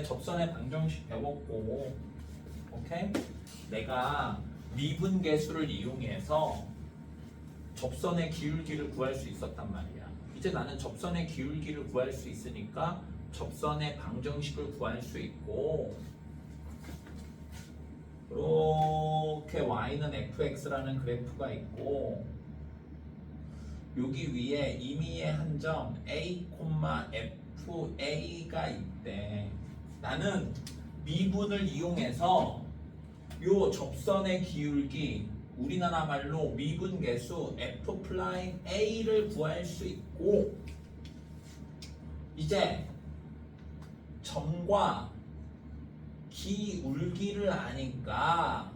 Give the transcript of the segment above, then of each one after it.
접선의 방정식 배웠고, 오케이? 내가 미분계수를 이용해서 접선의 기울기를 구할 수 있었단 말이야. 이제 나는 접선의 기울기를 구할 수 있으니까 접선의 방정식을 구할 수 있고, 이렇게 y는 fx라는 그래프가 있고, 여기 위에 임의의 한점 a, fa가 있대. 나는 미분을 이용해서 요 접선의 기울기, 우리나라 말로 미분계수 f'a를 구할 수 있고, 이제 점과 기울기를 아니까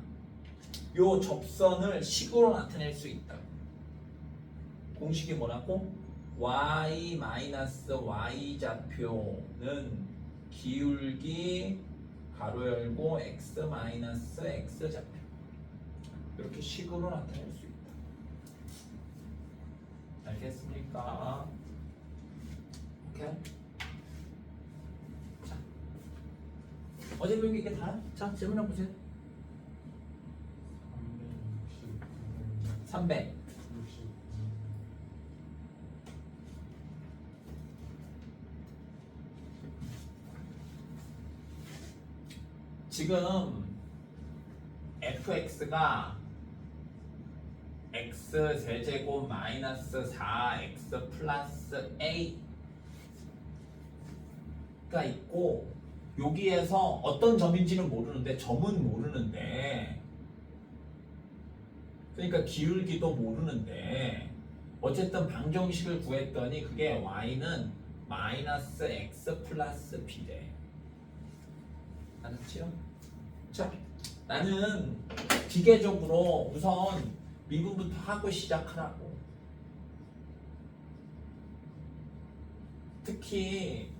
요 접선을 식으로 나타낼 수 있다. 공식이 뭐라고? y-y 좌표는 기울기 가로 열고 x-x 좌표, 이렇게 식으로 나타낼 수 있다. 알겠습니까? 오케이. 자, 어제 배운 게 이게 다야? 자, 질문해 보세요. 300. 지금 fx가 x 세제곱 마이너스 4x 플러스 a가 있고, 여기에서 어떤 점인지는 모르는데, 점은 모르는데, 그러니까 기울기도 모르는데, 어쨌든 방정식을 구했더니 그게 y는 마이너스 x 플러스 b래. 알았죠? 자, 나는 기계적으로 우선 미분부터 하고 시작하라고. 특히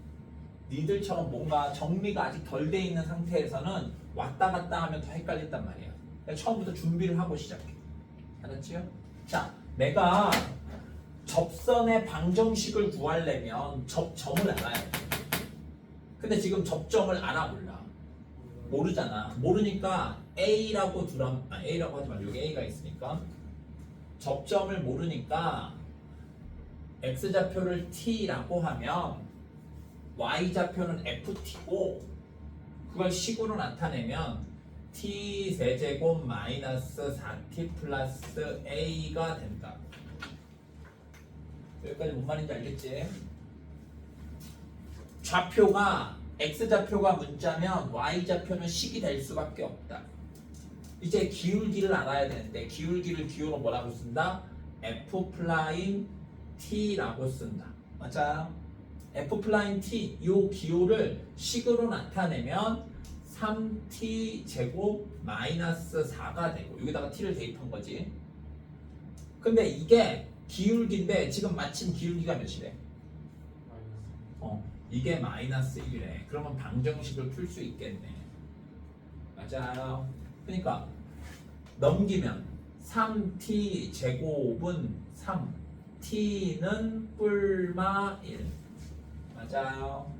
니들처럼 뭔가 정리가 아직 덜 돼 있는 상태에서는 왔다 갔다 하면 더 헷갈린단 말이야. 그러니까 처음부터 준비를 하고 시작해. 알았지요? 자, 내가 접선의 방정식을 구하려면 접점을 알아야 돼. 근데 지금 접점을 알아 몰라? 모르잖아. 모르니까 A라고 A라고 하지 말고 여기 A가 있으니까 접점을 모르니까 X좌표를 T라고 하면 Y좌표는 FT고, 그걸 식으로 나타내면 T 세제곱 마이너스 4T 플러스 A가 된다. 여기까지 뭔 말인지 알겠지? 좌표가 X좌표가 문자면 Y좌표는 식이 될 수밖에 없다. 이제 기울기를 알아야 되는데, 기울기를 기호로 뭐라고 쓴다? F'T라고 쓴다. 맞아요? F'T, 이 기호를 식으로 나타내면 3T 제곱 마이너스 4가 되고, 여기다가 T를 대입한 거지. 근데 이게 기울기인데 지금 마침 기울기가 몇이래? 이게 마이너스 1이래. 그러면 방정식을 풀 수 있겠네. 맞아요. 그러니까 넘기면 3t 제곱은 3, t는 뿔마 1. 맞아요.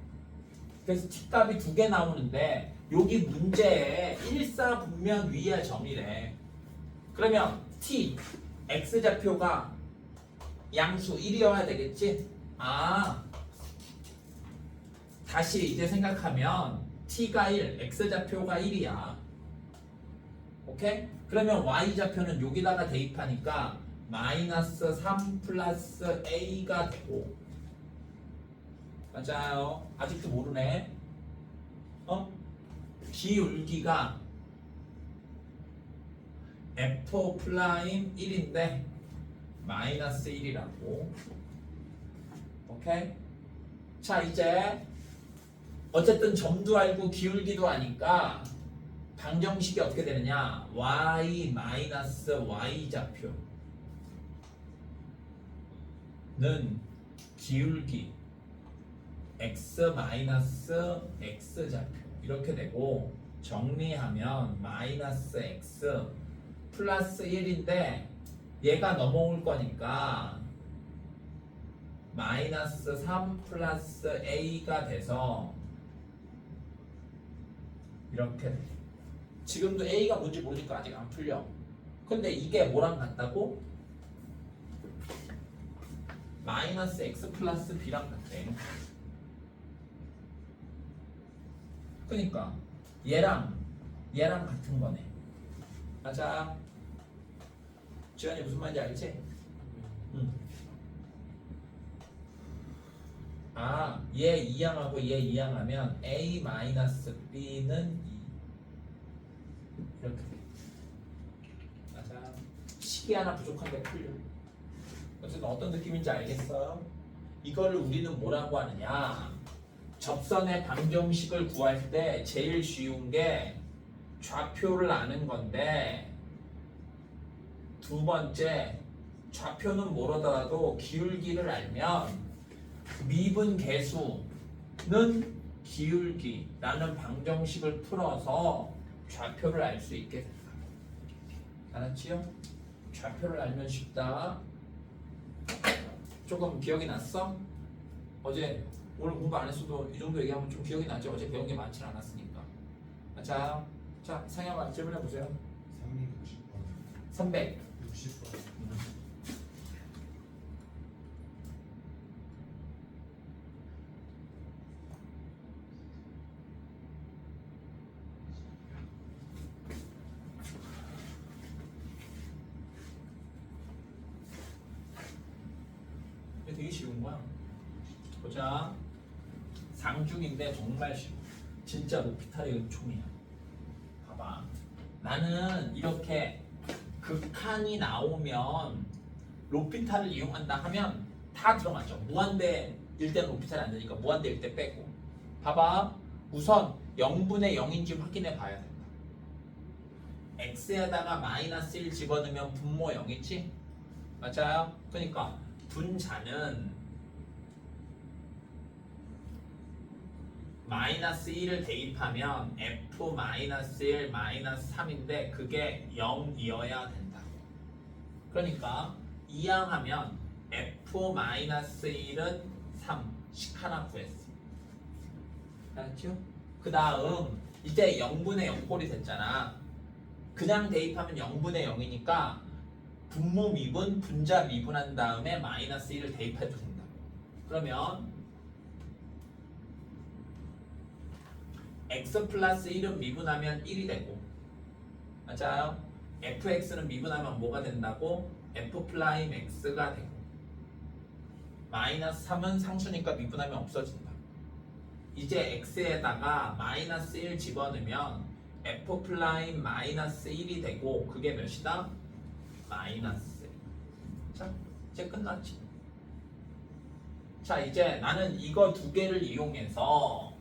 그래서 t 값이 두 개 나오는데 여기 문제에 일사분면 위에 점이래. 그러면 t, x좌표가 양수 1이어야 되겠지? 다시 이제 생각하면 t가 1, x좌표가 1이야. 오케이? 그러면 y좌표는 여기다가 대입하니까 마이너스 3 플러스 a가 되고. 맞아요. 아직도 모르네. 기울기가 f'1인데 마이너스 1이라고. 오케이? 자, 이제 어쨌든 점도 알고 기울기도 아니까 방정식이 어떻게 되느냐? y 마이너스 y 좌표는 기울기 x 마이너스 x 좌표, 이렇게 되고, 정리하면 마이너스 x 플러스 1인데 얘가 넘어올 거니까 마이너스 3 플러스 a가 돼서 이렇게 돼. 지금도 A가 뭔지 모르니까 아직 안 풀려. 근데 이게 뭐랑 같다고? 마이너스 X 플러스 B랑 같대. 그러니까 얘랑 같은 거네. 맞아. 지현이 무슨 말인지 알지? 응. 아, 얘 이항하고 얘 이항하면 A 마이너스 B는 2 이렇게 돼. 맞아. 식이 하나 부족한데 풀려. 어쨌든 어떤 느낌인지 알겠어요? 이거를 우리는 뭐라고 하느냐? 접선의 방정식을 구할 때 제일 쉬운 게 좌표를 아는 건데, 두 번째 좌표는 모르더라도 기울기를 알면 미분 계수는 기울기라는 방정식을 풀어서 좌표를 알 수 있게 된다. 알았지요? 좌표를 알면 쉽다. 조금 기억이 났어? 어제 오늘 공부 안 했어도 이 정도 얘기하면 좀 기억이 나죠? 어제 배운 게 많지 않았으니까. 자, 상현아 질문해 보세요. 360번. 300. 60번. 이게 되게 쉬운 거야. 보자. 상중인데 정말 쉬워. 진짜 로피탈의 은총이야. 봐봐. 나는 이렇게 극한이 나오면 로피탈을 이용한다 하면 다 들어맞죠. 무한대일 때는 로피탈이 안 되니까 무한대일 때 빼고. 봐봐. 우선 0분의 0인지 확인해 봐야 된다. x에다가 마이너스 1 집어넣으면 분모 0이지? 맞아요? 그러니까 분자는 마이너스 1을 대입하면 f 마이너스 1 마이너스 3인데 그게 0이어야 된다. 그러니까 이항하면 f 마이너스 1은 3씩 하나 구했어. 알았죠? 그 다음 이제 0분의 0꼴이 됐잖아. 그냥 대입하면 0분의 0이니까 분모 미분, 분자 미분한 다음에 마이너스 1을 대입해도 된다. 그러면 x 플러스 1은 미분하면 1이 되고, 맞아요? fx는 미분하면 뭐가 된다고? f 플라임 x가 되고, 마이너스 3은 상수니까 미분하면 없어진다. 이제 x에다가 마이너스 1 집어넣으면 f 플라임 마이너스 1이 되고, 그게 몇이다? 마이너스 1. 자, 이제 끝났지. 자, 이제 나는 이거 두 개를 이용해서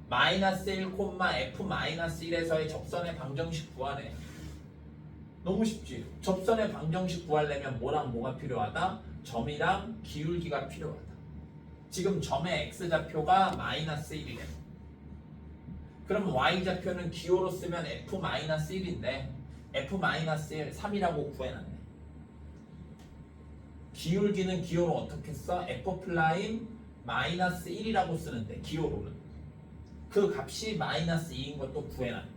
마이너스 1, f 마이너스 1에서의 접선의 방정식 구하래. 너무 쉽지? 접선의 방정식 구하려면 뭐랑 뭐가 필요하다? 점이랑 기울기가 필요하다. 지금 점의 x좌표가 마이너스 1이래. 그럼 y좌표는 기호로 쓰면 f 마이너스 1인데 f 마이너스 1, 3이라고 구해놨네. 기울기는 기호로 어떻게 써? f 플라임 마이너스 1이라고 쓰는데 기호로는 그 값이 마이너스 2인 것도 구해놨네.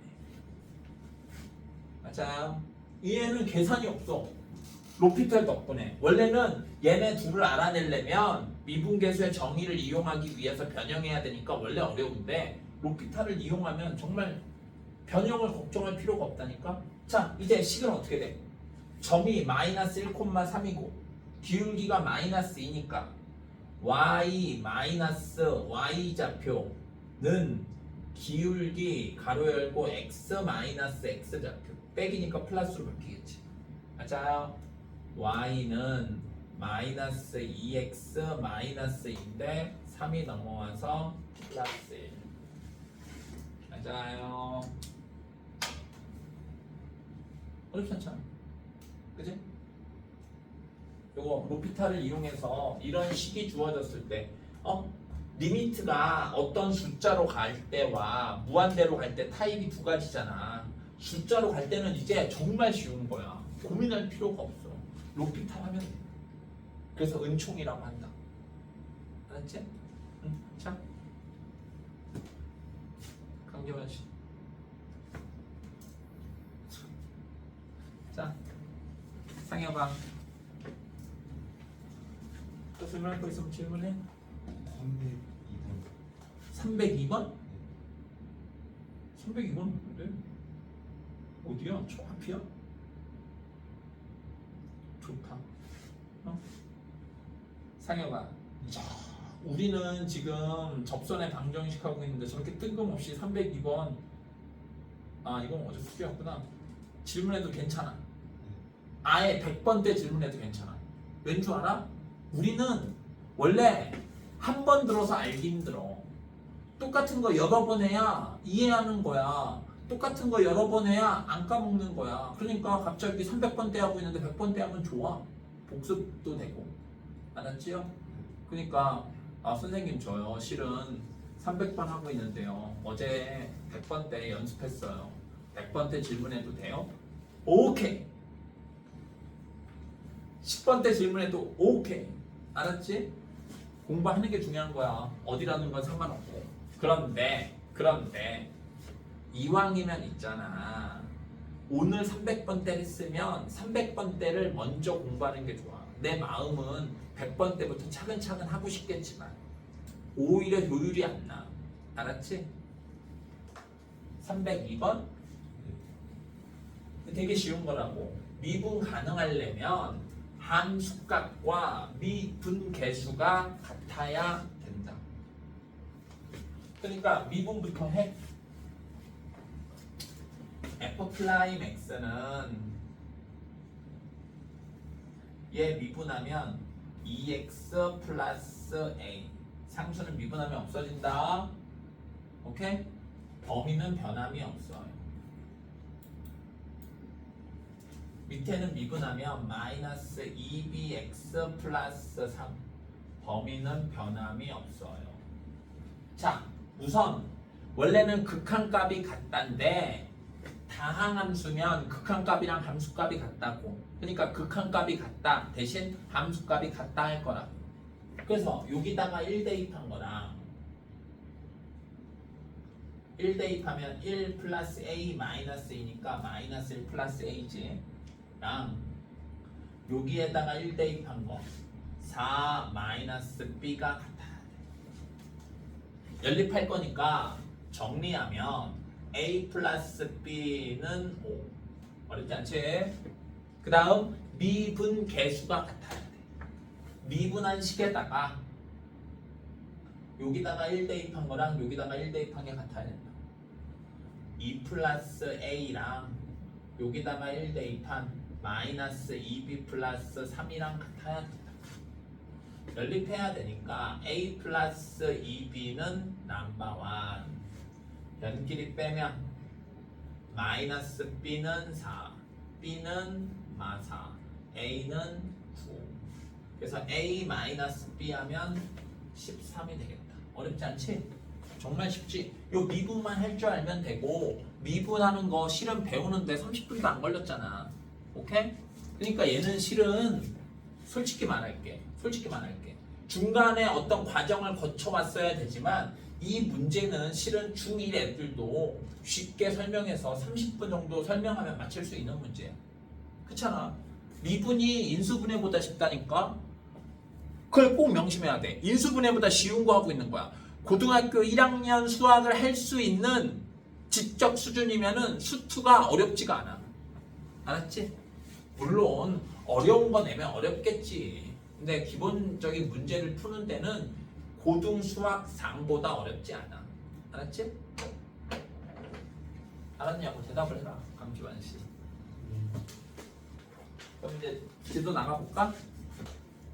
맞아요? 얘는 계산이 없어. 로피탈 덕분에. 원래는 얘네 둘을 알아내려면 미분계수의 정의를 이용하기 위해서 변형해야 되니까 원래 어려운데 로피탈을 이용하면 정말 변형을 걱정할 필요가 없다니까. 자, 이제 식은 어떻게 돼? 점이 마이너스 1,3이고 기울기가 마이너스 2니까 y 마이너스 y좌표는 기울기 가로 열고 x 마이너스 x좌표 빼기니까 플러스로 바뀌겠지. 맞아요? y는 마이너스 2x 마이너스 2인데 3이 넘어와서 플러스 1. 맞아요. 어렵지 않잖아. 그지? 요거 로피탈을 이용해서 이런 식이 주어졌을 때 리미트가 어떤 숫자로 갈 때와 무한대로 갈 때 타입이 두 가지잖아. 숫자로 갈 때는 이제 정말 쉬운 거야. 고민할 필요가 없어. 로피탈 하면 돼. 그래서 은총이라고 한다. 알았지? 자, 강재원 씨. 자, 상혁아. 또 질문할 거 있으면 질문해. 302번. 302번? 302번 뭔데? 어디야? 저 앞이야? 좋다. 어? 상혁아. 자, 우리는 지금 접선에 방정식 하고 있는데 저렇게 뜬금없이 302번. 아, 이건 어제 숙제였구나. 질문해도 괜찮아. 아예 100번대 질문해도 괜찮아. 왠 줄 알아? 우리는 원래 한 번 들어서 알기 힘들어. 똑같은 거 여러 번 해야 이해하는 거야. 똑같은 거 여러 번 해야 안 까먹는 거야. 그러니까 갑자기 300번대 하고 있는데 100번대 하면 좋아. 복습도 되고. 알았지요? 그러니까 선생님 저요 실은 300번 하고 있는데요. 어제 100번대 연습했어요. 100번대 질문해도 돼요? 오케이. 10번대 질문해도 오케이. 알았지? 공부하는 게 중요한 거야. 어디라는 건 상관없고. 그런데 이왕이면 있잖아. 오늘 300번대 했으면 300번대를 먼저 공부하는 게 좋아. 내 마음은 100번대부터 차근차근 하고 싶겠지만 오히려 효율이 안 나. 알았지? 302번? 되게 쉬운 거라고. 미분 가능하려면 함수값과 미분 계수가 같아야 된다. 그러니까 미분부터 해. f 프라임 x는 얘 미분하면 2x 플러스 a. 상수는 미분하면 없어진다. 오케이? 범위는 변함이 없어요. 밑에는 미분하면 마이너스 2bx 플러스 3. 범위는 변함이 없어요. 자, 우선 원래는 극한값이 같단데 다항함수면 극한값이랑 함수값이 같다고. 그러니까 극한값이 같다 대신 함수값이 같다 할 거라고. 그래서 여기다가 1 대입한 거랑 1 대입하면 1 플러스 a 마이너스 2니까 마이너스 1 플러스 a지. 랑 여기에다가 1 대입한 거 4 마이너스 b가 같아야 돼. 연립할 거니까 정리하면 a 플러스 b는 5. 어렵지 않지? 그 다음 미분 계수가 같아야 돼. 미분한 식에다가 여기다가 1 대입한 거랑 여기다가 1 대입한 게 같아야 된다. 2 플러스 a랑 여기다가 1 대입한 마이너스 2b 플러스 3이랑 같아야 된다. 연립해야 되니까 a 플러스 2b는 넘버 1. 연끼리 빼면 마이너스 b는 4, b는 마4, a는 9. 그래서 a 마이너스 b 하면 13이 되겠다. 어렵지 않지? 정말 쉽지? 요 미분만 할 줄 알면 되고 미분하는 거 실은 배우는데 30분도 안 걸렸잖아. 오케이? 그러니까 얘는 실은 솔직히 말할게. 중간에 어떤 과정을 거쳐왔어야 되지만 이 문제는 실은 중1 애들도 쉽게 설명해서 30분 정도 설명하면 맞출 수 있는 문제야. 그렇잖아. 미분이 인수분해보다 쉽다니까? 그걸 꼭 명심해야 돼. 인수분해보다 쉬운 거 하고 있는 거야. 고등학교 1학년 수학을 할 수 있는 지적 수준이면은 수투가 어렵지가 않아. 알았지? 물론 어려운 거 내면 어렵겠지. 근데 기본적인 문제를 푸는 데는 고등 수학 상보다 어렵지 않아. 알았지? 알았냐고 대답을 해라. 강지환 씨. 그럼 이제 진도 나가볼까?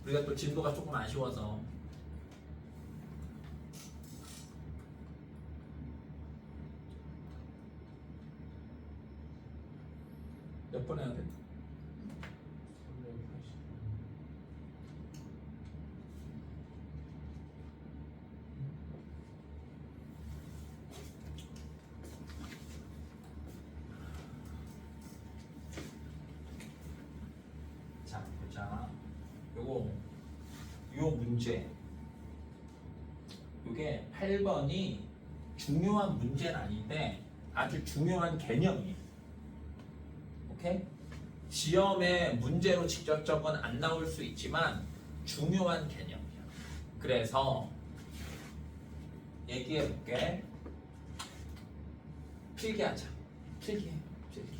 우리가 또 진도가 조금 아쉬워서. 몇 번 해야 돼? 380. 자, 보자. 요 문제. 요게 8번이 중요한 문제는 아닌데 아주 중요한 개념이에요. 오케이? 시험에 문제로 직접적은 안 나올 수 있지만 중요한 개념이야. 그래서 얘기해 볼게. 필기하자. 필기해. 필기.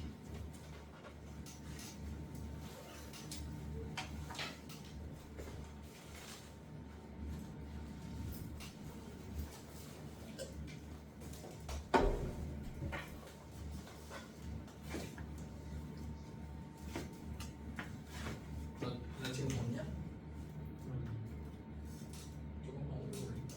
너 지금 덥냐? 조금만 오래 올릴까?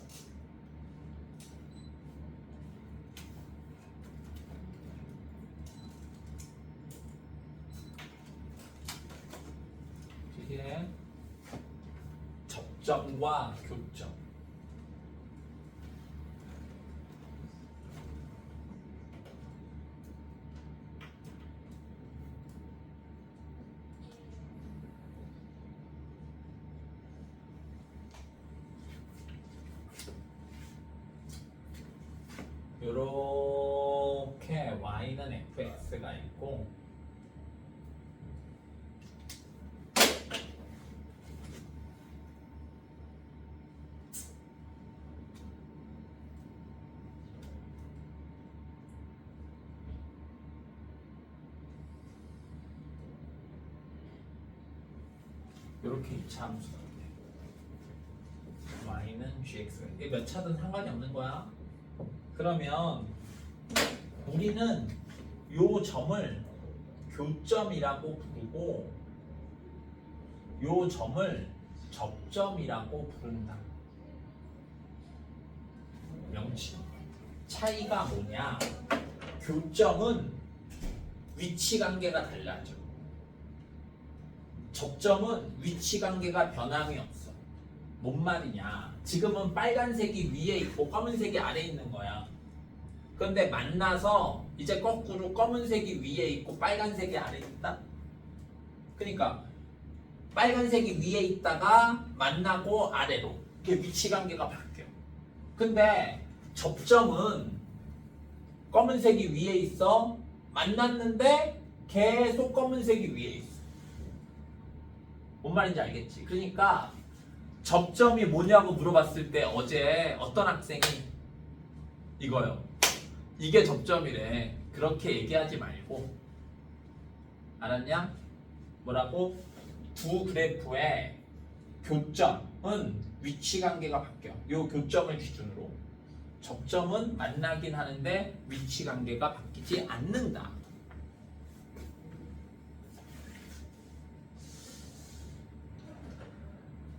이게 접점과 교점. 요렇게 y는 fx가 있고 요렇게 이차함수가 돼. y는 gx. 이게 몇 차든 상관이 없는 거야. 그러면 우리는 요 점을 교점이라고 부르고 요 점을 접점이라고 부른다. 명칭. 차이가 뭐냐? 교점은 위치 관계가 달라져. 접점은 위치 관계가 변함이 없어. 뭔 말이냐? 지금은 빨간색이 위에 있고 검은색이 아래에 있는 거야. 그런데 만나서 이제 거꾸로 검은색이 위에 있고 빨간색이 아래에 있다. 그러니까 빨간색이 위에 있다가 만나고 아래로 이게 위치 관계가 바뀌어. 근데 접점은 검은색이 위에 있어. 만났는데 계속 검은색이 위에 있어. 뭔 말인지 알겠지? 그러니까 접점이 뭐냐고 물어봤을 때 어제 어떤 학생이 이거요. 이게 접점이래. 그렇게 얘기하지 말고. 알았냐? 뭐라고? 두 그래프의 교점은 위치 관계가 바뀌어. 요 교점을 기준으로. 접점은 만나긴 하는데 위치 관계가 바뀌지 않는다.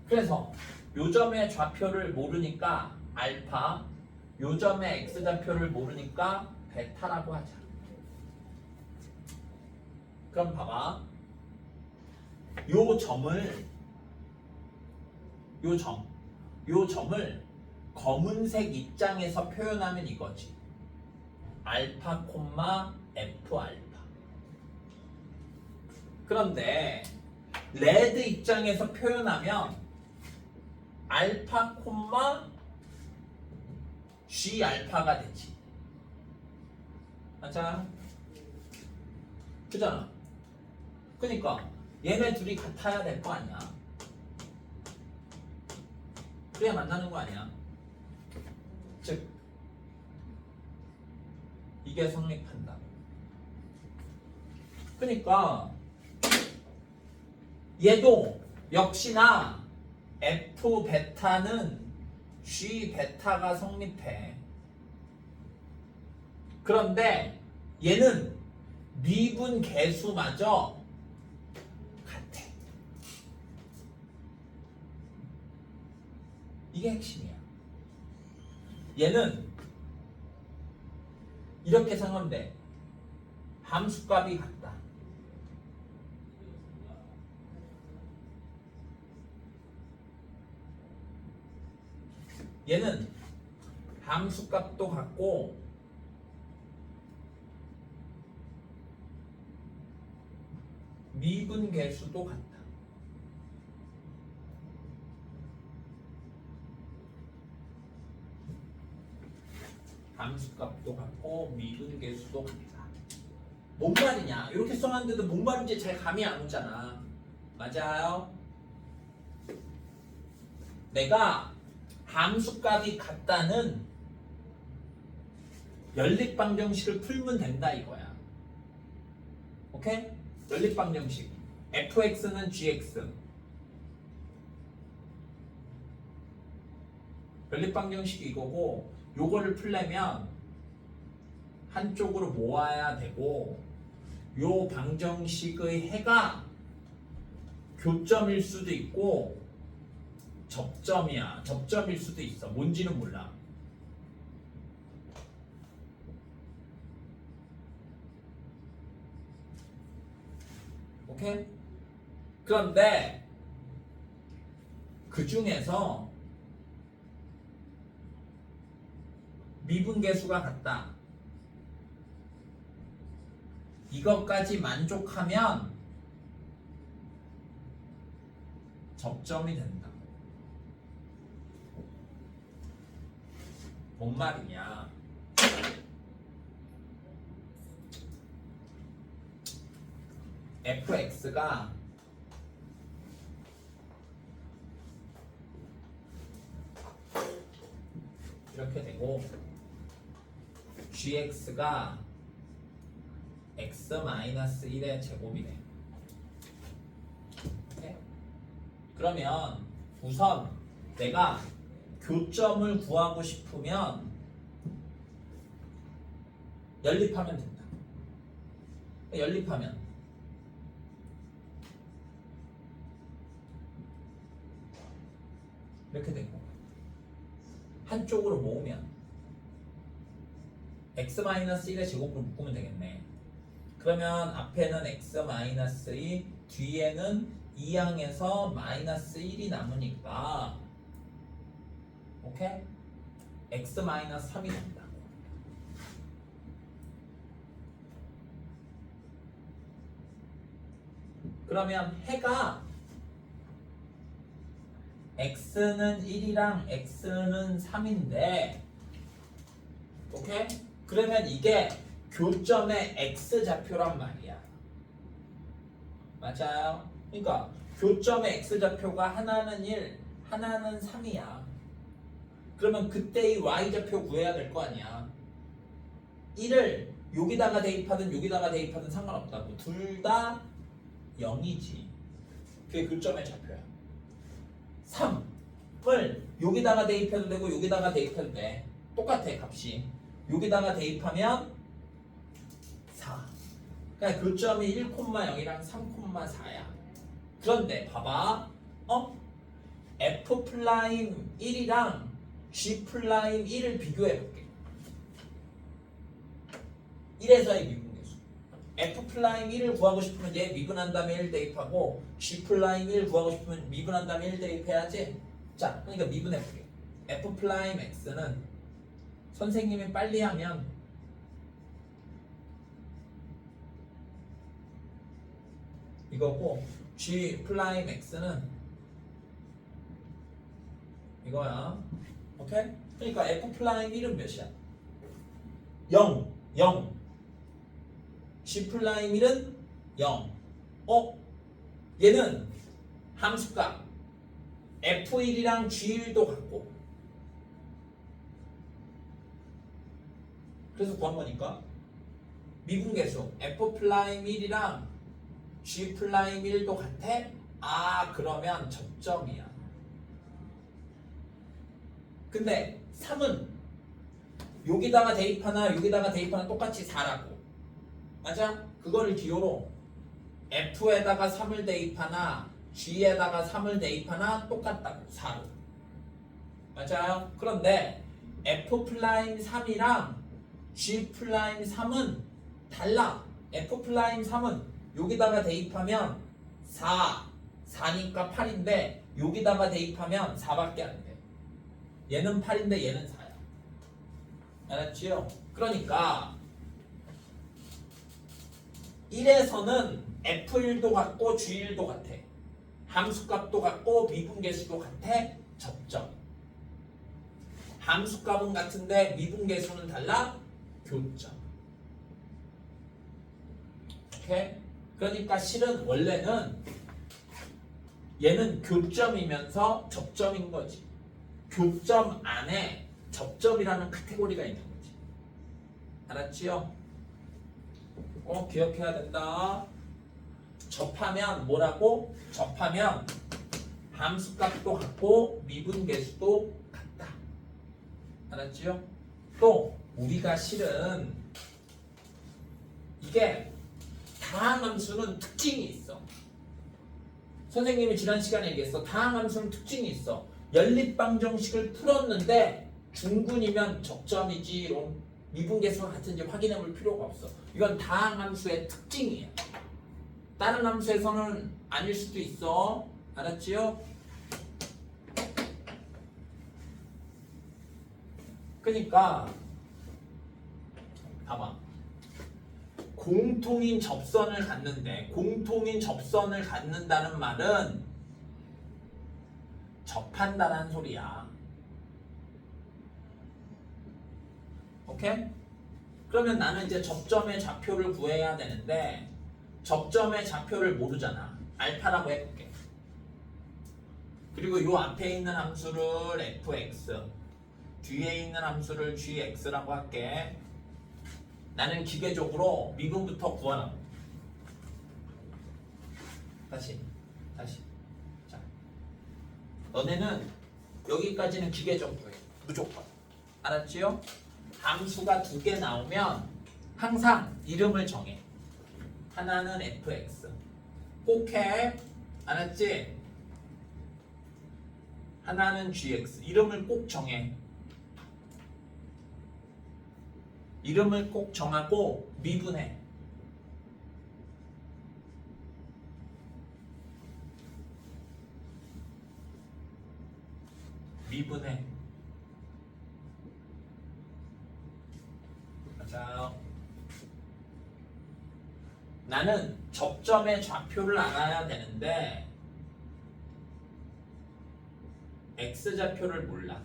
그래서 요점의 좌표를 모르니까 알파, 요점의 x좌표를 모르니까 베타라고 하자. 그럼 봐봐. 요 점을 검은색 입장에서 표현하면 이거지. 알파 콤마 f 알파. 그런데 레드 입장에서 표현하면 알파 콤마 G 알파가 되지. 맞아? 그잖아. 그러니까 얘네 둘이 같아야 될 거 아니야. 그래야 만나는 거 아니야. 즉 이게 성립한다. 그러니까 얘도 역시나 F 베타는 G 베타가 성립해. 그런데 얘는 미분 개수마저 같아. 이게 핵심이야. 얘는 이렇게 생각하면 돼. 함수값이 같다. 얘는 함수값도 같고 미분 개수도 같다. 함수값도 같고 미분 개수도 같다. 뭔 말이냐? 이렇게 써놨는데도 뭔 말인지 잘 감이 안 오잖아. 맞아요? 내가 함수값이 같다는 연립방정식을 풀면 된다 이거야. 오케이? 연립방정식. fx는 gx. 연립방정식이 이거고 요거를 풀려면 한쪽으로 모아야 되고 요 방정식의 해가 교점일 수도 있고 접점이야. 접점일 수도 있어. 뭔지는 몰라. 오케이? 그런데 그 중에서 미분계수가 같다. 이것까지 만족하면 접점이 된다. 뭔 말이냐? fx가 이렇게 되고 gx가 x-1의 제곱이네. 오케이? 그러면 우선 내가 교점을 구하고 싶으면 연립하면 된다. 연립하면 이렇게 되고 한쪽으로 모으면 x-1의 제곱으로 묶으면 되겠네. 그러면 앞에는 x-2 뒤에는 2항에서 -1이 남으니까 오케이? x-3이 된다. 그러면 해가 x는 1이랑 x는 3인데 오케이? 그러면 이게 교점의 x좌표란 말이야. 맞아요? 그러니까 교점의 x좌표가 하나는 1, 하나는 3이야. 그러면 그때 이 y좌표 구해야 될 거 아니야. 1을 여기다가 대입하든 여기다가 대입하든 상관없다고. 둘 다 0이지. 그게 교점의 좌표야. 3을 여기다가 대입해도 되고 여기다가 대입해도 돼. 똑같아 값이. 여기다가 대입하면 4. 그러니까 교점이 1,0이랑 3,4야. 그런데 봐봐. F'1이랑 G'1을 비교해볼게. 1에서의 미분계수. F'1을 구하고 싶으면 얘 미분한 다음에 1 대입하고 G'1 구하고 싶으면 미분한 다음에 1 대입해야지. 자, 그러니까 미분해볼게. F'X는 선생님이 빨리 하면 이거고 G'X는 이거야. 오케이? 그러니까 F'1은 몇이야? 0, 0. G'1은 0. 얘는 함수값 F1이랑 G1도 같고 그래서 구한 거니까 미분계수 F'1이랑 G'1도 같아? 아, 그러면 접점이야. 근데 3은 여기다가 대입하나 여기다가 대입하나 똑같이 4라고. 맞아? 그거를 기호로 F에다가 3을 대입하나 G에다가 3을 대입하나 똑같다고. 4로. 맞아요? 그런데 F'3이랑 G'3은 달라. F'3은 여기다가 대입하면 4니까 8인데 여기다가 대입하면 4밖에 안 돼. 얘는 8인데 얘는 4야. 알았지요? 그러니까 1에서는 F1도 같고 G1도 같아. 함수값도 같고 미분계수도 같아. 접점. 함수값은 같은데 미분계수는 달라. 교점. 오케이? 그러니까 실은 원래는 얘는 교점이면서 접점인 거지. 교점 안에 접점이라는 카테고리가 있는 거지. 알았지요? 꼭 기억해야 된다. 접하면 뭐라고? 접하면 함수값도 같고 미분계수도 같다. 알았지요? 또 우리가 실은 이게 다항함수는 특징이 있어. 선생님이 지난 시간에 얘기했어. 다항함수는 특징이 있어. 연립방정식을 풀었는데 중근이면 적점이지 미분계수가 같은지 확인해 볼 필요가 없어. 이건 다항함수의 특징이야. 다른 함수에서는 아닐 수도 있어. 알았지요? 그러니까 봐봐. 공통인 접선을 갖는데 공통인 접선을 갖는다는 말은 접한다는 소리야. 오케이? 그러면 나는 이제 접점의 좌표를 구해야 되는데 접점의 좌표를 모르잖아. 알파라고 해볼게. 그리고 요 앞에 있는 함수를 fx, 뒤에 있는 함수를 gx라고 할게. 나는 기계적으로 미분부터 구하라고. 다시. 자, 너네는 여기까지는 기계적으로 해. 무조건. 알았지요? 함수가 두 개 나오면 항상 이름을 정해. 하나는 fx. 꼭 해. 알았지? 하나는 gx. 이름을 꼭 정해. 이름을 꼭 정하고 미분해. 미분해. 자, 나는 접점의 좌표를 알아야 되는데 x좌표를 몰라.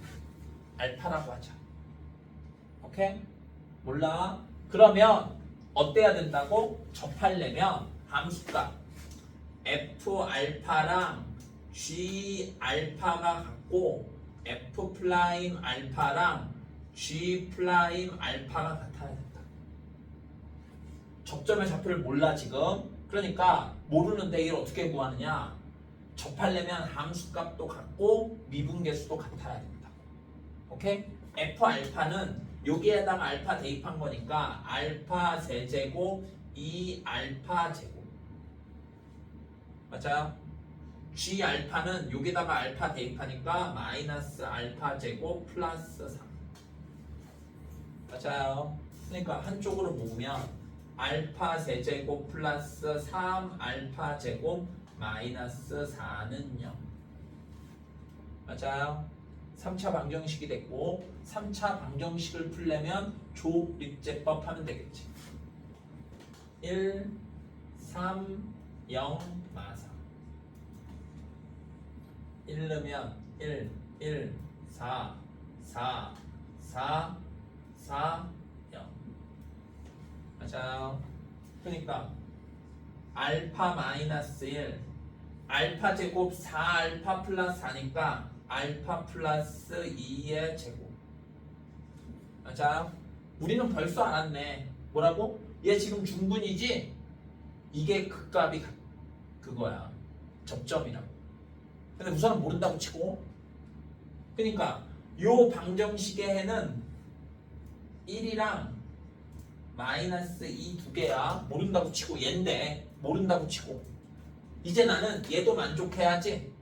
알파라고 하자. 오케이? 몰라. 그러면 어때야 된다고? 접하려면 함수값 f 알파랑 g 알파가 같고 f 프라임 알파랑 g 프라임 알파가 같아야 된다. 접점의 좌표를 몰라 지금. 그러니까 모르는데 이걸 어떻게 구하느냐? 접하려면 함수값도 같고 미분계수도 같아야 된다. 오케이? f 알파는 여기에다가 알파 대입한 거니까 알파 세제곱 2 알파 제곱. 맞아요? g 알파는 여기다가 알파 대입하니까 마이너스 알파 제곱 플러스 3. 맞아요? 그러니까 한쪽으로 모으면 알파 세제곱 플러스 3 알파 제곱 마이너스 4는 0. 맞아요? 3차 방정식이 됐고 3차 방정식을 풀려면 조립제법 하면 되겠지. 1, 3, 0, 마사 1 넣으면 1, 1, 4, 4, 4, 4, 0. 맞아요? 그러니까 알파 마이너스 1 알파 제곱 4 알파 플러스 4니까 알파 플러스 2의 제곱. 맞아요? 우리는 벌써 알았네. 뭐라고? 얘 지금 중분이지? 이게 그 값이 그거야. 접점이라고. 근데 우선은 모른다고 치고. 그러니까 요 방정식의 해는 1이랑 마이너스 2 두 개야. 모른다고 치고 얘인데 모른다고 치고. 이제 나는 얘도 만족해야지.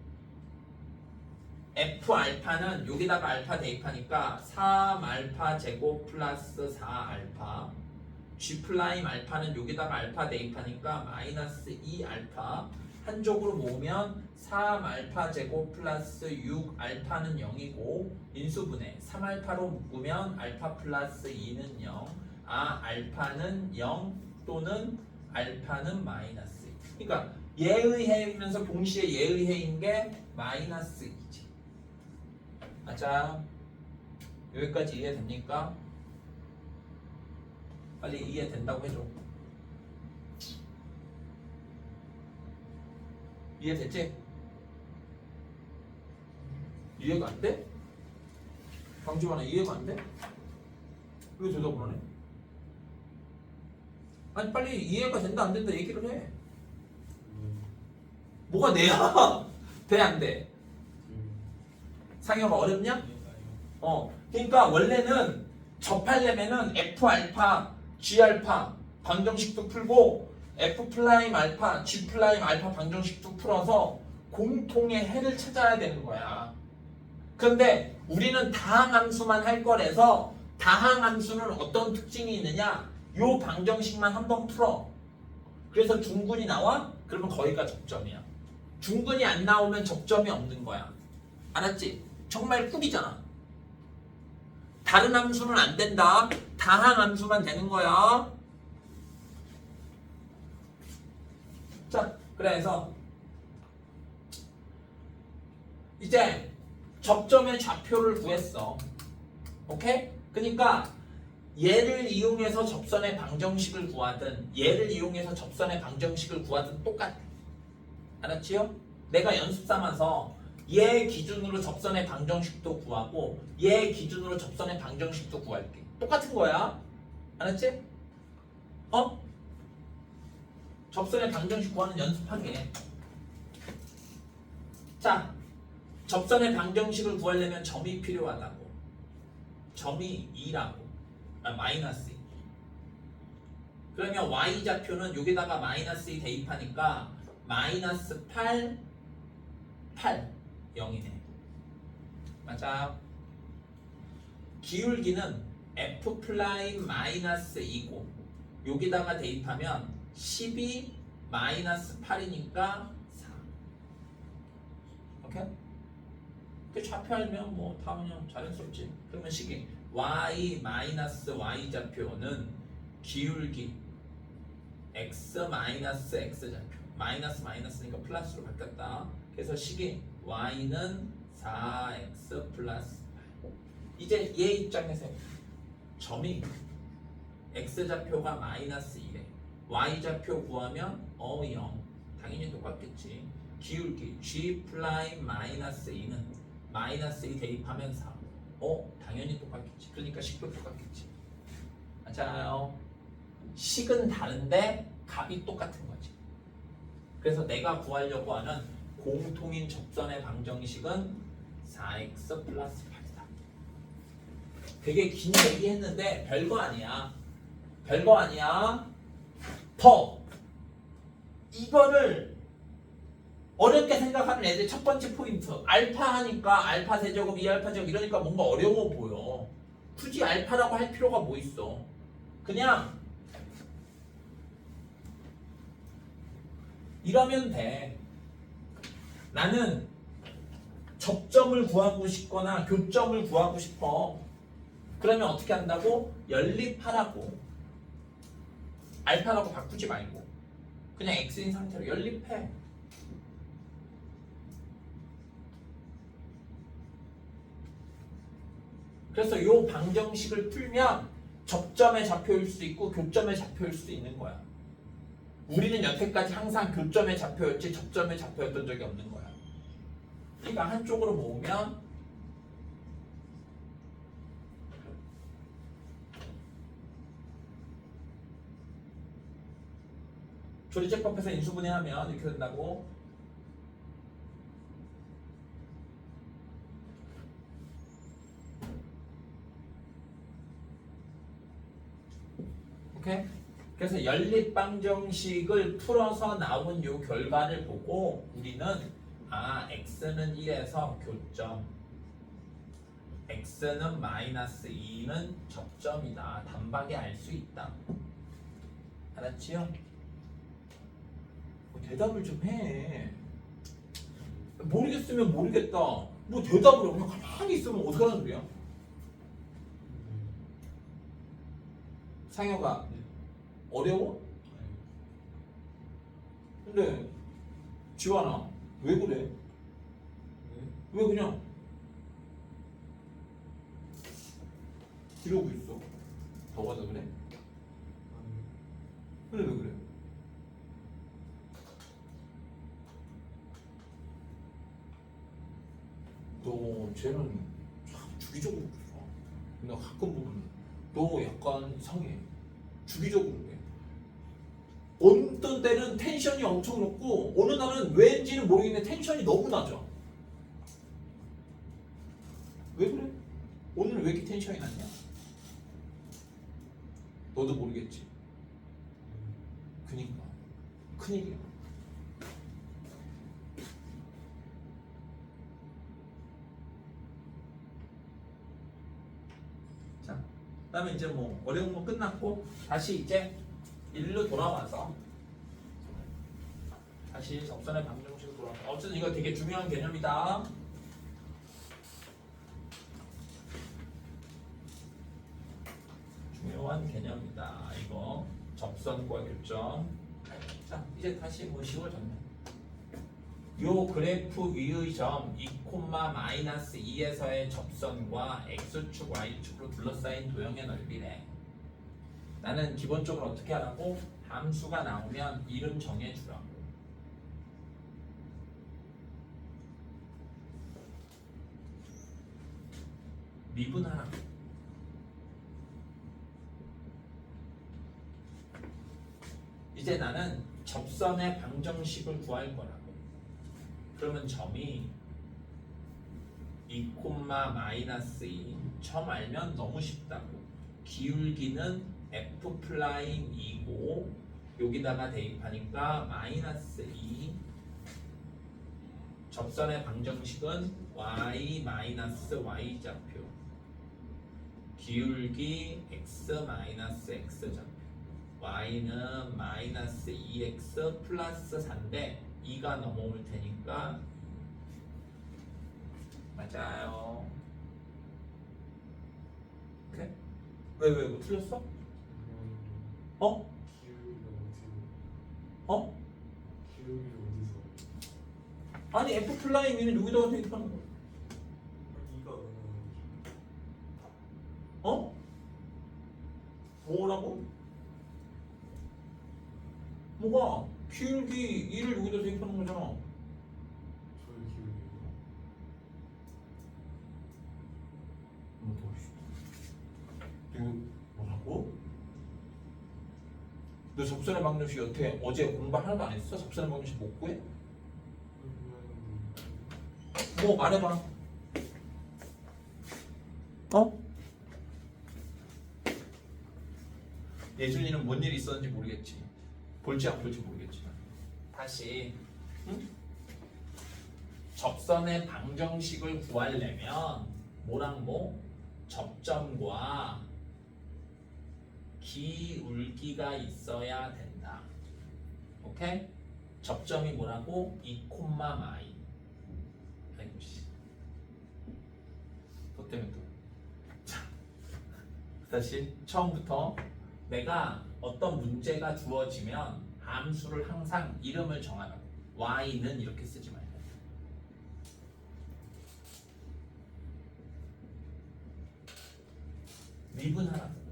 f 알파는 여기다가 알파 대입하니까 3 알파 제곱 플러스 4 알파. g 프라임 알파는 여기다가 알파 대입하니까 마이너스 2 알파. 한쪽으로 모으면 3 알파 제곱 플러스 6 알파는 0이고 인수분해 3 알파로 묶으면 알파 플러스 2는 0. 알파는 0 또는 알파는 마이너스 2. 그러니까 예의 해이면서 동시에 예의 해인 게 마이너스 2지. 맞아. 여기까지 이해됩니까? 빨리 이해된다고 해줘. 이해됐지? 이해가 안 돼? 강지원아 이해가 안 돼? 왜 대답을 안 해? 아니 빨리 이해가 된다 안 된다 얘기를 해. 뭐가 내야? 돼 안 돼? 상혁아 어렵냐? 그러니까 원래는 접하려면은 F 알파, G 알파 방정식도 풀고 F 플라임 알파, G 플라임 알파 방정식도 풀어서 공통의 해를 찾아야 되는 거야. 그런데 우리는 다항함수만 할 거라서 다항함수는 어떤 특징이 있느냐? 요 방정식만 한번 풀어. 그래서 중근이 나와? 그러면 거기가 접점이야. 중근이 안 나오면 접점이 없는 거야. 알았지? 정말 꿀이잖아. 다른 함수는 안 된다. 다항함수만 되는 거야. 자, 그래서 이제 접점의 좌표를 구했어. 오케이? 그러니까 얘를 이용해서 접선의 방정식을 구하든 얘를 이용해서 접선의 방정식을 구하든 똑같아. 알았지요? 내가 연습 삼아서 얘 기준으로 접선의 방정식도 구하고 얘 기준으로 접선의 방정식도 구할게. 똑같은 거야. 알았지? 접선의 방정식 구하는 연습하게. 자, 접선의 방정식을 구하려면 점이 필요하다고. 점이 2라고. 마이너스 2. 그러면 y좌표는 여기다가 마이너스 2 대입하니까 마이너스 8, 0이네. 맞아. 기울기는 f 플라임 마이너스 2고 여기다가 대입하면 12 마이너스 8이니까 4. 오케이? 그 좌표 알면 뭐 다 그냥 자연스럽지. 그러면 식이 y 마이너스 y 좌표는 기울기 x 마이너스 x 좌표. 마이너스 마이너스니까 플러스로 바뀌었다. 그래서 식이 y는 4x 플러스 8. 이제 얘 입장에서 점이 x 좌표가 마이너스 2래. y 좌표 구하면 0. 당연히 똑같겠지. 기울기 g 플라임 마이너스 2는 마이너스 2 대입하면 4. 당연히 똑같겠지. 그러니까 식도 똑같겠지. 맞아요. 식은 다른데 값이 똑같은 거지. 그래서 내가 구하려고 하는 공통인 접선의 방정식은 4x 플러스 8이다. 되게 긴 얘기 했는데 별거 아니야. 별거 아니야. 이거를 어렵게 생각하는 애들 첫 번째 포인트. 알파 하니까 알파 세제곱, 2알파 제곱 이러니까 뭔가 어려워 보여. 굳이 알파라고 할 필요가 뭐 있어. 그냥 이러면 돼. 나는 접점을 구하고 싶거나 교점을 구하고 싶어. 그러면 어떻게 한다고? 연립하라고. 알파라고 바꾸지 말고 그냥 x인 상태로 연립해. 그래서 이 방정식을 풀면 접점의 좌표일 수 있고 교점의 좌표일 수 있는 거야. 우리는 여태까지 항상 교점의 좌표였지 접점의 좌표였던 적이 없는 거야. 그러니까 한쪽으로 모으면 조리제법에서 인수분해하면 이렇게 된다고. 오케이? 그래서 연립방정식을 풀어서 나온 요 결과를 보고 우리는 x는 1에서 교점, x는 마이너스 2는 접점이다. 단박에 알 수 있다. 알았지요? 대답을 좀 해. 모르겠으면 모르겠다. 뭐 대답을 해. 그냥 가만히 있으면 어떡하는 소리야? 상혁아, 어려워? 근데 지환아, 왜 그래? 왜 그냥 이러고 있어? 더워서 그래? 근데 왜 그래? 쟤는 참 주기적으로 그래. 근데 가끔 보면 너 약간 이상해. 주기적으로 그래. 어떤 때는 텐션이 엄청 높고 어느 날은 왠지는 모르겠는데 텐션이 너무 낮아. 왜 그래? 오늘 왜 이렇게 텐션이 낮냐? 너도 모르겠지. 그니까 큰일이야. 자, 그다음에 이제 뭐 어려운 거 끝났고 다시 이제 일로 돌아와서 다시 접선의 방정식으로 돌아와서 어쨌든 이거 되게 중요한 개념이다. 중요한 개념이다. 이거 접선과 교점. 자, 이제 다시 뭐 쉬워졌네. 요 그래프 위의 점 2,-2에서의 접선과 x축, y축으로 둘러싸인 도형의 넓이래. 나는 기본적으로 어떻게 하라고? 함수가 나오면 이름 정해주라고. 미분하라고. 이제 나는 접선의 방정식을 구할 거라고. 그러면 점이 2,-2 점 알면 너무 쉽다고. 기울기는 F'이고 여기다가 대입하니까 -2. 접선의 방정식은 y y좌표. 기울기 x x좌표. y는 -2x 플러스 4인데 2가 넘어올 테니까 맞아요. 오케이? 왜 뭐 틀렸어? 어? 기울기가 어? 기울기 어디서? 아니 F 플라잉이는 여기다가 대입하는 거야. 이가 어? 뭐라고? 뭐가? 기울기 2를 여기다 대입하는 거잖아. 저의 기울기가 이거 뭐라고? 너 접선의 방정식 여태 어제 공부 하나도 안 했어? 접선의 방정식 못 구해? 뭐 말해봐. 어? 예준이는 뭔 일이 있었는지 모르겠지. 볼지 안 볼지 모르겠지만 다시 응? 접선의 방정식을 구하려면 뭐랑 뭐? 접점과 기울기가 있어야 된다. 오케이? 접점이 뭐라고? 2,-y. 아이고 씨. 너 때문에 또. 자, 다시 처음부터 내가 어떤 문제가 주어지면 함수를 항상 이름을 정하라고. y는 이렇게 쓰지 말고. 미분하라고.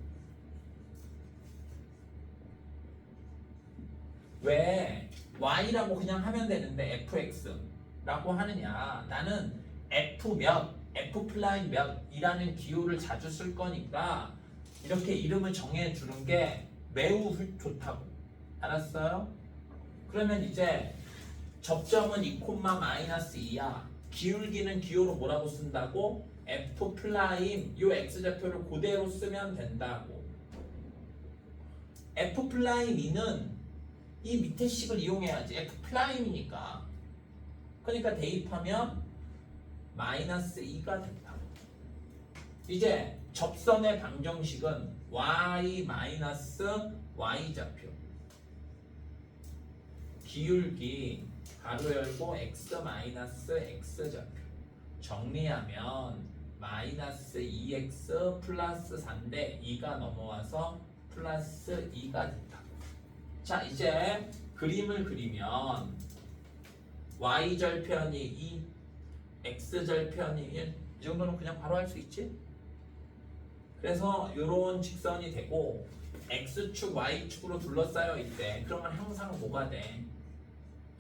왜 y라고 그냥 하면 되는데 fx라고 하느냐? 나는 f 몇, f 플라인 몇이라는 기호를 자주 쓸 거니까 이렇게 이름을 정해 주는 게 매우 좋다고. 알았어요? 그러면 이제 접점은 2,-2야. 기울기는 기호로 뭐라고 쓴다고? f 플라임 요 x좌표를 그대로 쓰면 된다고. f 플라임 2는 이 밑에 식을 이용해야지. f 플라임이니까. 그러니까 대입하면 -2가 된다고. 이제 접선의 방정식은 y y좌표. 기울기 가로 열고 x x좌표. 정리하면 -2x 플러스 4인데 2가 넘어와서 플러스 2가 된다고. 자, 이제 그림을 그리면 y절편이 2, x절편이 1. 이 정도는 그냥 바로 할 수 있지? 그래서 이런 직선이 되고 x축, y축으로 둘러싸여 있대. 그러면 항상 뭐가 돼?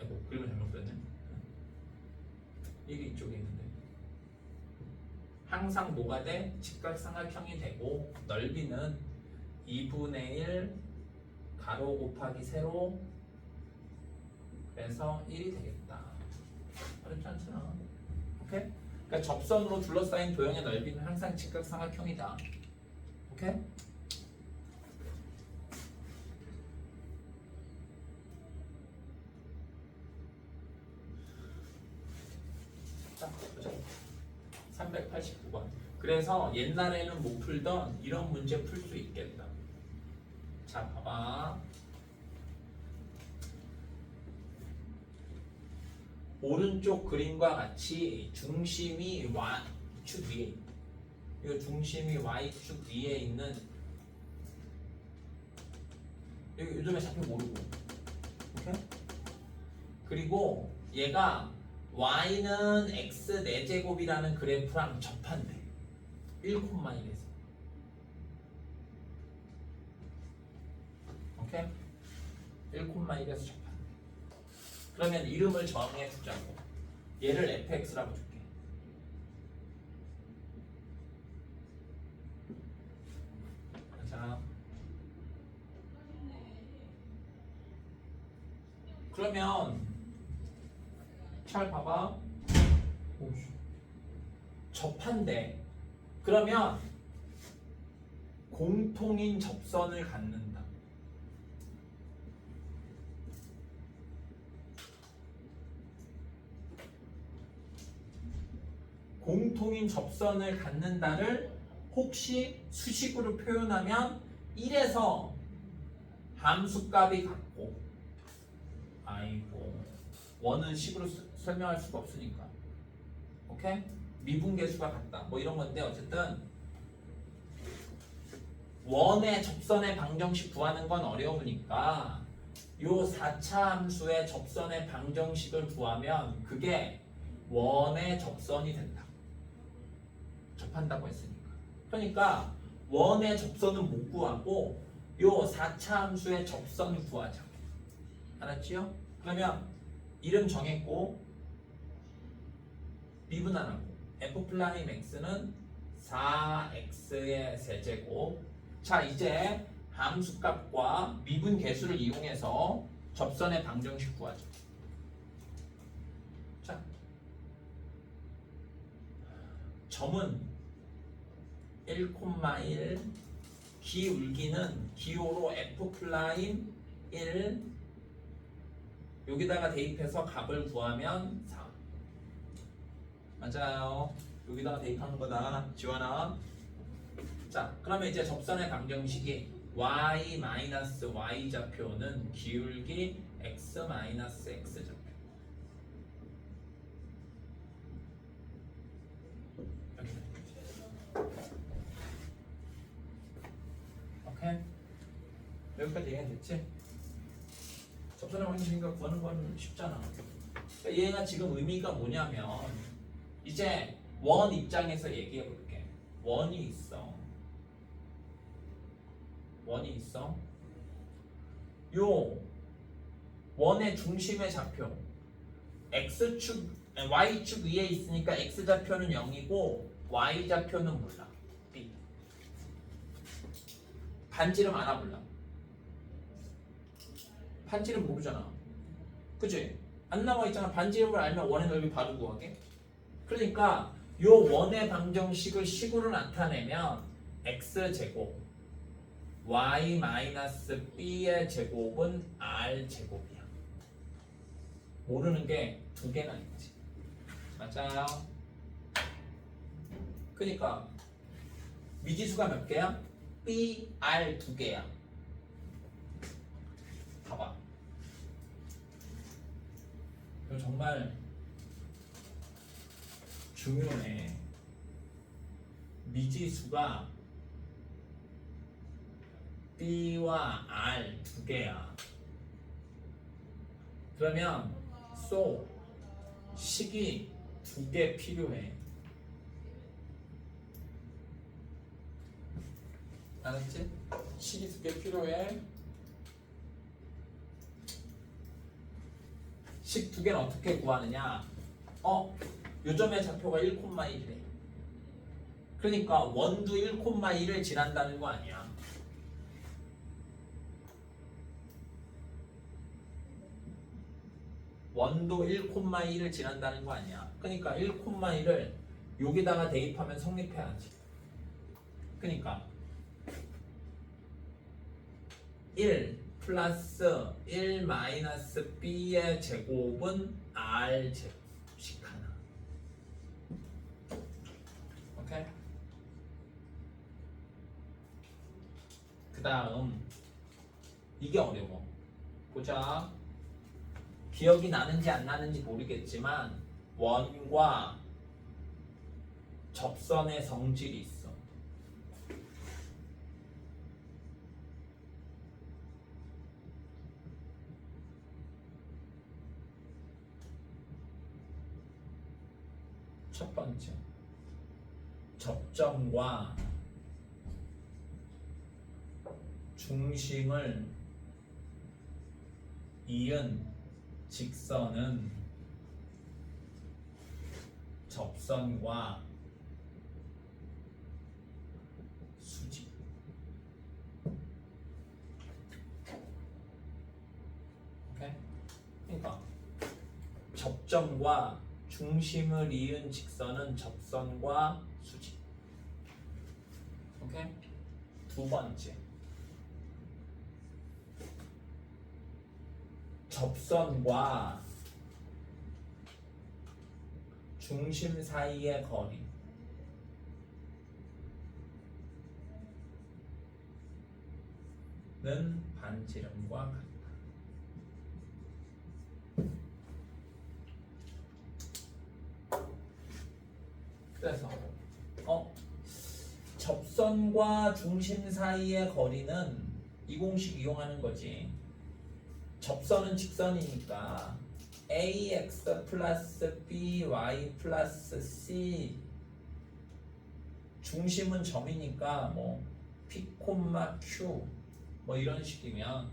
아이고, 그림을 잘못 그렸네. 이게 이쪽에 있는데 항상 뭐가 돼? 직각삼각형이 되고 넓이는 2분의 1 가로 곱하기 세로 그래서 1이 되겠다. 어렵지 않잖아. 오케이? 그러니까 접선으로 둘러싸인 도형의 넓이는 항상 직각삼각형이다. 오케이? 자, 보자. 389번. 그래서 옛날에는 못 풀던 이런 문제 풀 수 있겠다. 자, 봐봐. 오른쪽 그림과 같이 중심이 Y축 위에 이거 중심이 Y축 위에 있는 여기 요즘에 잡혀 모르고 오케이? 그리고 얘가 Y는 X 4제곱이라는 그래프랑 접한대 1,1에서 오케이? 1,1에서 접한대 그러면 이름을 정해 주자고. 얘를 fx라고 줄게. 자, 그러면 잘 봐봐. 접한대. 그러면 공통인 접선을 갖는다. 공통인 접선을 갖는다를 혹시 수식으로 표현하면 1에서 함수값이 같고 아이고 원은 식으로 설명할 수가 없으니까 오케이? 미분계수가 같다 뭐 이런 건데 어쨌든 원의 접선의 방정식 구하는 건 어려우니까 요 4차 함수의 접선의 방정식을 구하면 그게 원의 접선이 된다. 접한다고 했으니까. 그러니까 원의 접선은 못 구하고 요 4차 함수의 접선을 구하자. 알았지요? 그러면 이름 정했고 미분하라고. f 플라임 x는 4x의 세제곱. 자 이제 함수값과 미분 계수를 이용해서 접선의 방정식 구하자. 자 점은 1,1 기울기는 기호로 f 플라임 1 여기다가 대입해서 값을 구하면 4 맞아요. 여기다가 대입하는 거다 지원아. 자 그러면 이제 접선의 방정식이 y 좌표는 기울기 x 좌표 오케이? 여기까지 이해됐지? 접선의 방정식인가 구하는 건 쉽잖아. 그러니까 얘가 지금 의미가 뭐냐면 이제 원 입장에서 얘기해 볼게. 원이 있어. 요 원의 중심의 좌표 x축, y축 위에 있으니까 x좌표는 0이고 y좌표는 몰라. B. 반지름 알아 몰라? 반지름 모르잖아. 그치? 안 나와 있잖아. 반지름을 알면 원의 넓이 바로 구하게. 그러니까 요 원의 방정식을 식으로 나타내면 x제곱 y b의 제곱은 r제곱이야. 모르는 게 두 개나 있지. 맞아요. 그러니까 미지수가 몇 개야? b, r 두 개야. 봐봐. 이거 정말 중요해. 미지수가 b와 r 두 개야. 그러면 식이 두 개 필요해. 알았지? 식이 두 개 필요해. 식 두 개는 어떻게 구하느냐? 요점의 좌표가 1,1이래. 그러니까 원도 1,1을 지난다는 거 아니야. 원도 1,1을 지난다는 거 아니야. 그러니까 1,1을 여기다가 대입하면 성립해야지. 그러니까 1 플러스 1 마이너스 b의 제곱은 r 제곱씩 하나. 오케이? 그 다음 이게 어려워. 보자. 기억이 나는지 안 나는지 모르겠지만 원과 접선의 성질이 있어. 첫 번째, 접점과 중심을 이은 직선은 접선과 수직. 오케이? 그러니까 접점과 중심을 이은 직선은 접선과 수직. 오케이? 두 번째, 접선과 중심 사이의 거리는 반지름과 같다. 그래서 접선과 중심 사이의 거리는 이 공식 이용하는 거지. 접선은 직선이니까 ax 플러스 by 플러스 c, 중심은 점이니까 뭐 p, q 뭐 이런 식이면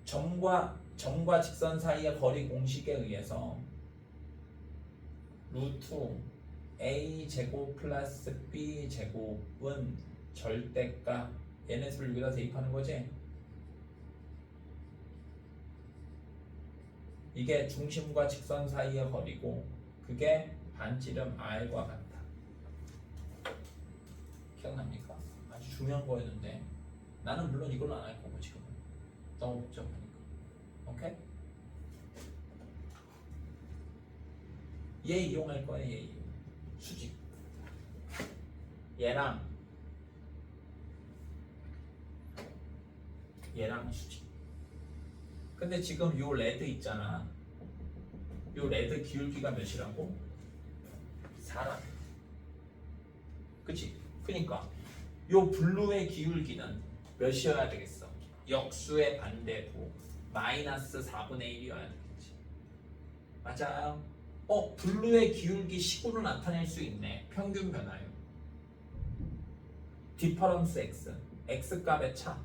점과 직선 사이의 거리 공식에 의해서 루트 a 제곱 플러스 b 제곱은 절대값, 얘네 수를 여기다 대입하는 거지. 이게 중심과 직선 사이의 거리고 그게 반지름 r과 같다. 기억납니까? 아주 중요한 거였는데 나는 물론 이걸로 안 할 거고 지금은 너무 복잡하니까. 오케이? 얘 이용할 거야. 얘 이용. 수직. 얘랑 수직. 근데 지금 요 레드 있잖아. 요 레드 기울기가 몇이라고? 4라. 그치? 그니까 요 블루의 기울기는 몇이어야 되겠어? 역수의 반대고 마이너스 4분의 1이어야 되겠지. 맞아요? 블루의 기울기 식으로 나타낼 수 있네. 평균 변화요. 디퍼런스 x, x 값의 차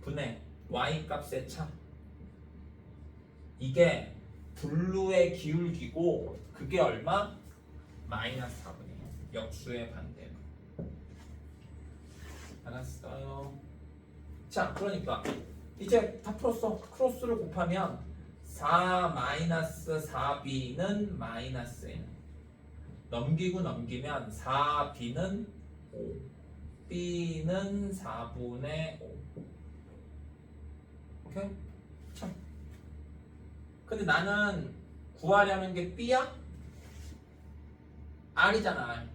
분의 y 값의 차. 이게 블루의 기울기고 그게 얼마? 마이너스 4분의 1. 역수의 반대로. 알았어요. 자, 그러니까 이제 다 풀었어. 크로스를 곱하면 4 마이너스 4b는 마이너스 1. 넘기고 넘기면 4b는 5, b는 4분의 5. 오케이? 참. 근데 나는 구하려는 게 b야? r이잖아. r.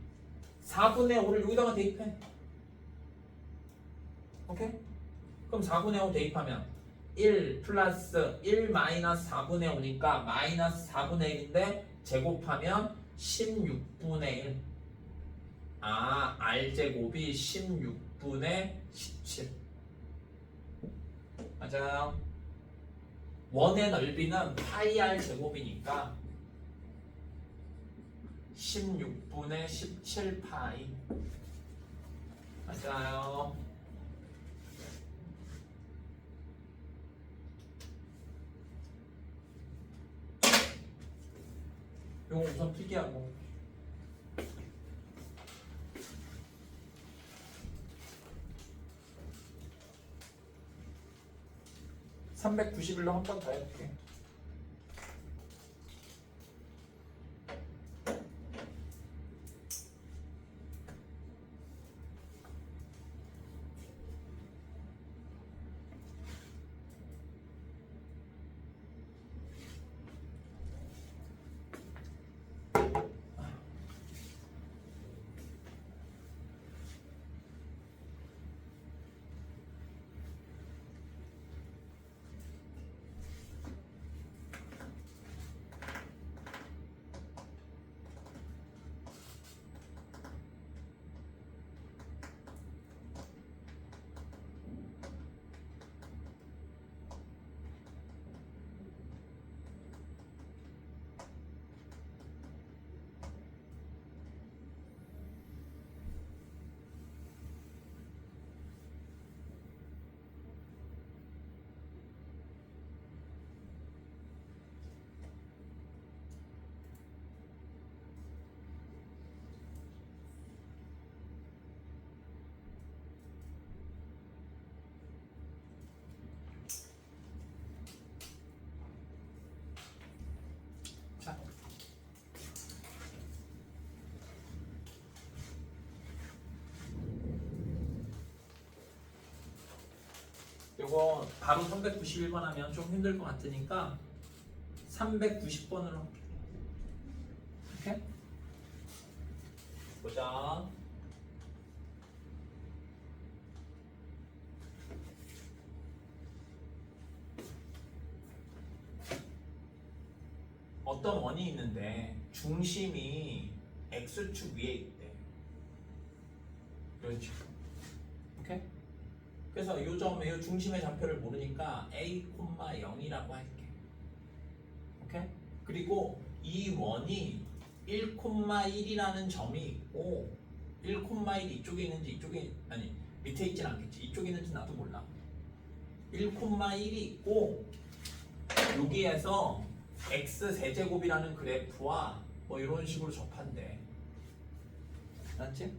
4분의 5를 여기다가 대입해. 오케이? 그럼 4분의 5 대입하면 1 플러스 1 마이너스 4분의 5니까 마이너스 4분의 1인데 제곱하면 16분의 1. 아, r제곱이 16분의 17. 맞아요. 원의 넓이는 파이 r 제곱이니까 16분의 17 파이. 맞아요. 요거 우선 필기하고 391로 한 번 더 해볼게. 자, 요거 바로 391번 하면 좀 힘들 것 같으니까 390번으로 할게. 오케이? 보자. 어떤 원이 있는데 중심이 x축 위에 있대. 그렇죠. 오케이? 그래서 이 점에 이 중심의 좌표를 모르니까 a, 0이라고 할게. 오케이? 그리고 이 원이 1,1이라는 점이 있고 1,1이 이쪽에 있는지 이쪽에 아니 밑에 있진 않겠지. 이쪽에 있는지 나도 몰라. 1,1이 있고 여기에서 x 세제곱이라는 그래프와 뭐 이런 식으로 접한대. 맞지?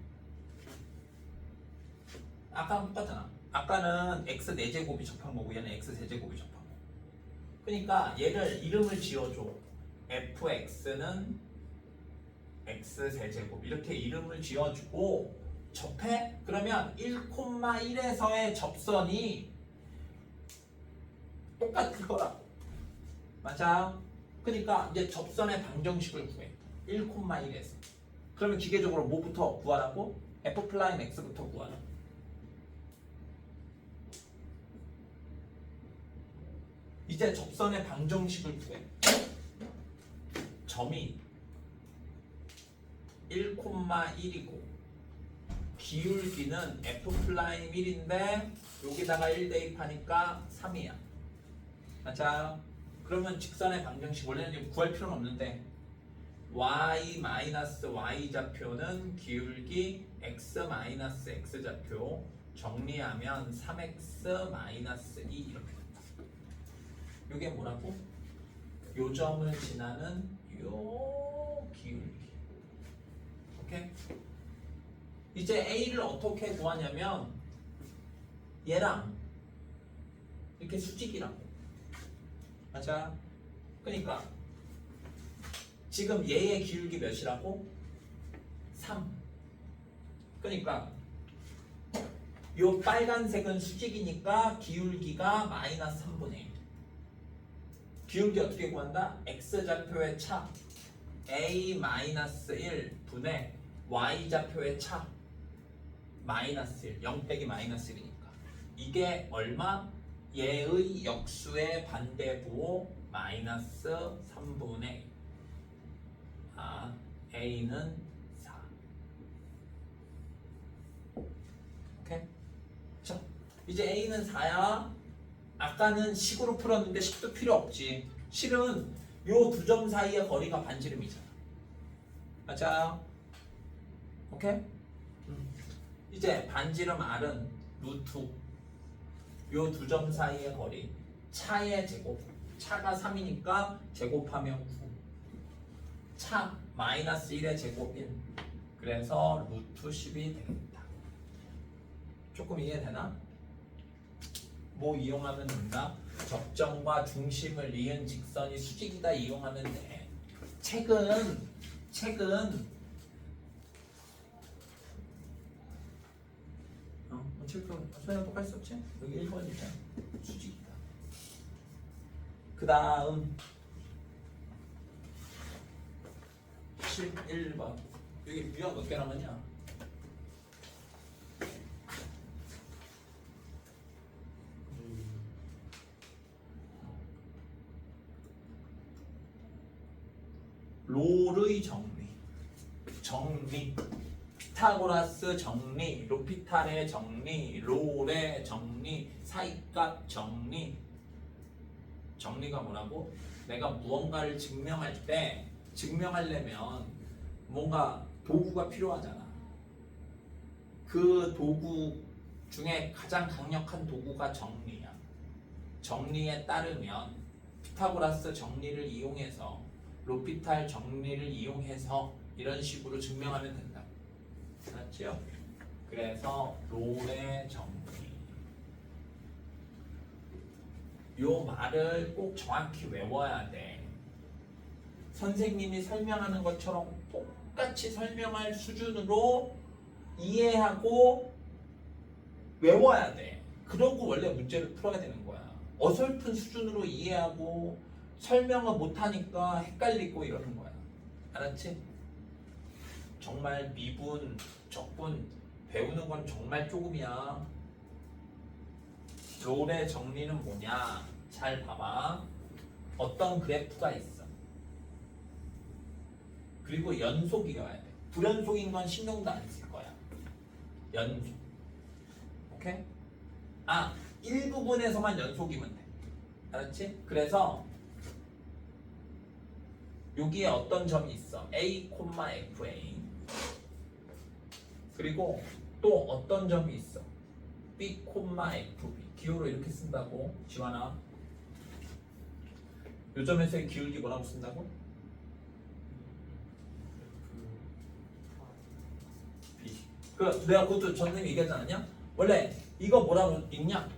아까랑 똑같잖아. 아까는 x 4제곱이 접한 거고 얘는 x 세제곱이 접한 거고. 그러니까 얘를 이름을 지어줘. fx는 x 세제곱 이렇게 이름을 지어주고 접해? 그러면 1,1에서의 접선이 똑같을 거라고. 맞아? 그러니까 이제 접선의 방정식을 구해. 1,1에서. 그러면 기계적으로 뭐부터 구하라고? f 플라임 x부터 구하라. 이제 접선의 방정식을 구해. 점이 1,1이고 기울기는 f 플라임 1인데 여기다가 1 대입하니까 3이야. 맞아? 그러면 직선의 방정식 원래는 구할 필요는 없는데 y 좌표는 기울기 x 좌표 정리하면 3x 2 이렇게 된다. 이게 뭐라고? 요 점을 지나는 요 기울기. 오케이? 이제 a를 어떻게 구하냐면 얘랑 이렇게 수직이라고. 맞아? 그러니까 지금 얘의 기울기 몇이라고? 3. 그러니까 요 빨간색은 수직이니까 기울기가 마이너스 3분의 1. 기울기 어떻게 구한다? x좌표의 차 a-1 분의 y좌표의 차 마이너스 1. 0 빼기 마이너스 1이니까 이게 얼마? 얘의 역수의 반대부호 마이너스 3분의 1. A는 4. 오케이? 자, 이제 A는 4야. 아까는 식으로 풀었는데 식도 필요 없지. 실은 요 두 점 사이의 거리가 반지름이잖아. 맞아? 오케이? 이제 반지름 R은 루트 요 두 점 사이의 거리 차의 제곱. 차가 3이니까 제곱하면 9. 차 마이너스 1의 제곱인 그래서 루트 10이 되겠다. 조금 이해되나? 뭐 이용하면 된다? 접점과 중심을 이은 직선이 수직이다 이용하면 돼. 책은 책 소리랑 똑같이 썼지? 여기 1번이잖아. 수직이다. 그 다음 11번. 여기 유형 몇 개 남았냐? 롤의 정리, 피타고라스 정리, 로피탈의 정리, 롤의 정리, 사이값 정리. 정리가 뭐라고? 내가 무언가를 증명할 때 증명하려면 뭔가 도구가 필요하잖아. 그 도구 중에 가장 강력한 도구가 정리야. 정리에 따르면 피타고라스 정리를 이용해서 로피탈 정리를 이용해서 이런 식으로 증명하면 된다. 알았죠? 그래서 롤의 정리. 요 말을 꼭 정확히 외워야 돼. 선생님이 설명하는 것처럼 똑같이 설명할 수준으로 이해하고 외워야 돼. 그러고 원래 문제를 풀어야 되는 거야. 어설픈 수준으로 이해하고 설명을 못하니까 헷갈리고 이러는 거야. 알았지? 정말 미분, 적분 배우는 건 정말 조금이야. 롤의 정리는 뭐냐? 잘 봐봐. 어떤 그래프가 있어. 그리고 연속이어야 돼. 불연속인 건 신경도 안 쓸 거야. 연속. 오케이? 일부분에서만 연속이면 돼. 알았지? 그래서 여기에 어떤 점이 있어? A, FA. 그리고 또 어떤 점이 있어? B, FB. 기호로 이렇게 쓴다고. 지환아. 요 점에서의 기울기 뭐라고 쓴다고? B. 내가 그것도 전생에 얘기하지 않았냐? 원래 이거 뭐라고 읽냐?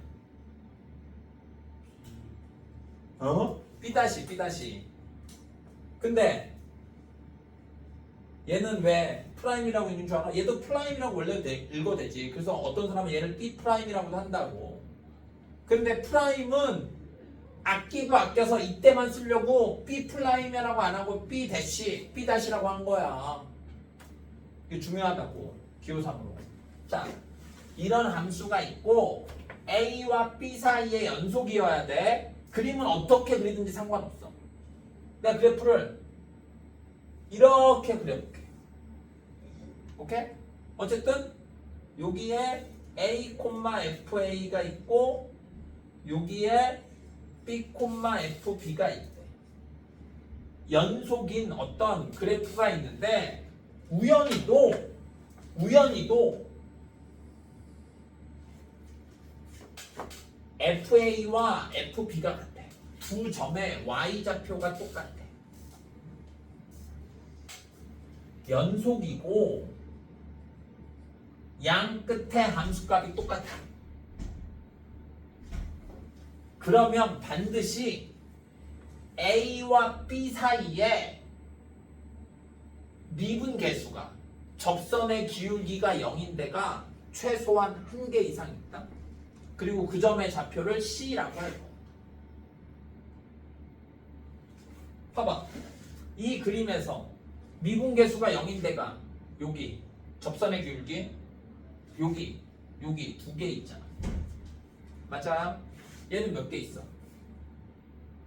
B 다시. 근데 얘는 왜 프라임이라고 있는 줄 알아? 얘도 프라임이라고 원래 읽어도 되지. 그래서 어떤 사람은 얘를 B 프라임이라고도 한다고. 근데 프라임은 아끼고 아껴서 이때만 쓰려고 B 프라임이라고 안 하고 B 다시라고 한 거야. 이게 중요하다고. 기호상으로. 자, 이런 함수가 있고 A와 B 사이에 연속이어야 돼. 그림은 어떻게 그리든지 상관없어. 내가 그래프를 이렇게 그려볼게. 오케이? 어쨌든 여기에 A, FA가 있고 여기에 B, FB가 있대. 연속인 어떤 그래프가 있는데 우연히도 FA와 FB가 같아. 두 점의 Y좌표가 똑같아. 연속이고 양 끝에 함수값이 똑같아. 그러면 반드시 A와 B 사이에 미분 계수가 접선의 기울기가 0인데가 최소한 1개 이상 있다. 그리고 그 점의 좌표를 C라고 할 거야. 봐봐. 이 그림에서 미분 계수가 0인데가 여기 접선의 기울기 여기 2개 있잖아. 맞아요? 얘는 몇 개 있어?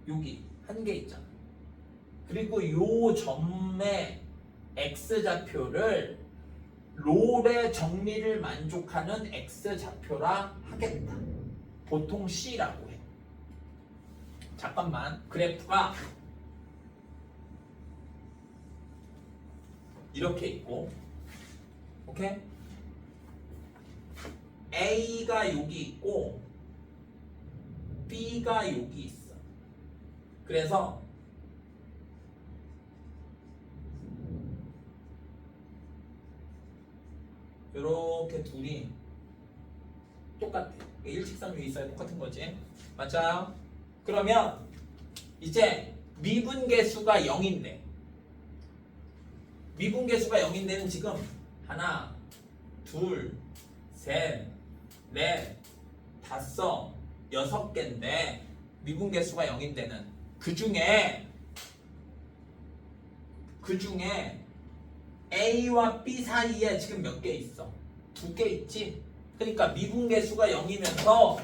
여기 1개 있잖아. 그리고 요 점의 x좌표를 롤의 정리를 만족하는 x좌표라 하겠다. 보통 C라고 해. 잠깐만. 그래프가 이렇게 있고, 오케이? A가 여기 있고 B가 여기 있어. 그래서 이렇게 둘이 똑같아. 일직선 위에 있어야 똑같은 거지. 맞아요? 그러면 이제 미분계수가 0인데 미분계수가 0인데는 지금 하나, 둘, 셋, 넷, 다섯, 6개인데 미분계수가 0인데는 그 중에 A와 B 사이에 지금 몇 개 있어? 2개 있지? 그러니까 미분계수가 0이면서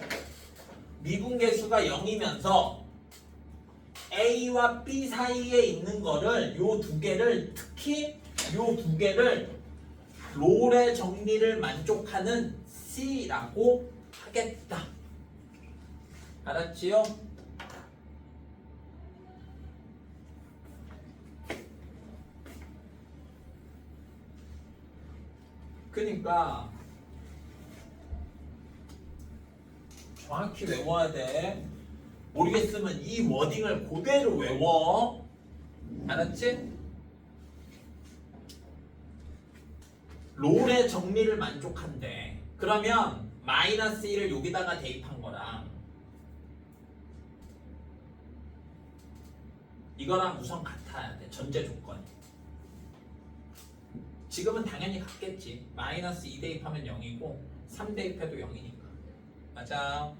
A와 B 사이에 있는 거를 요 2개를 특히 요 2개를 롤의 정리를 만족하는 C라고 하겠다. 알았지요? 그러니까 정확히 외워야 돼. 모르겠으면 이 워딩을 그대로 외워. 알았지? 롤의 정리를 만족한대. 그러면 마이너스 1을 여기다가 대입한 거랑 이거랑 우선 같아야 돼. 전제 조건이. 지금은 당연히 같겠지. 마이너스 2 대입하면 0이고 3 대입해도 0이니까. 맞아.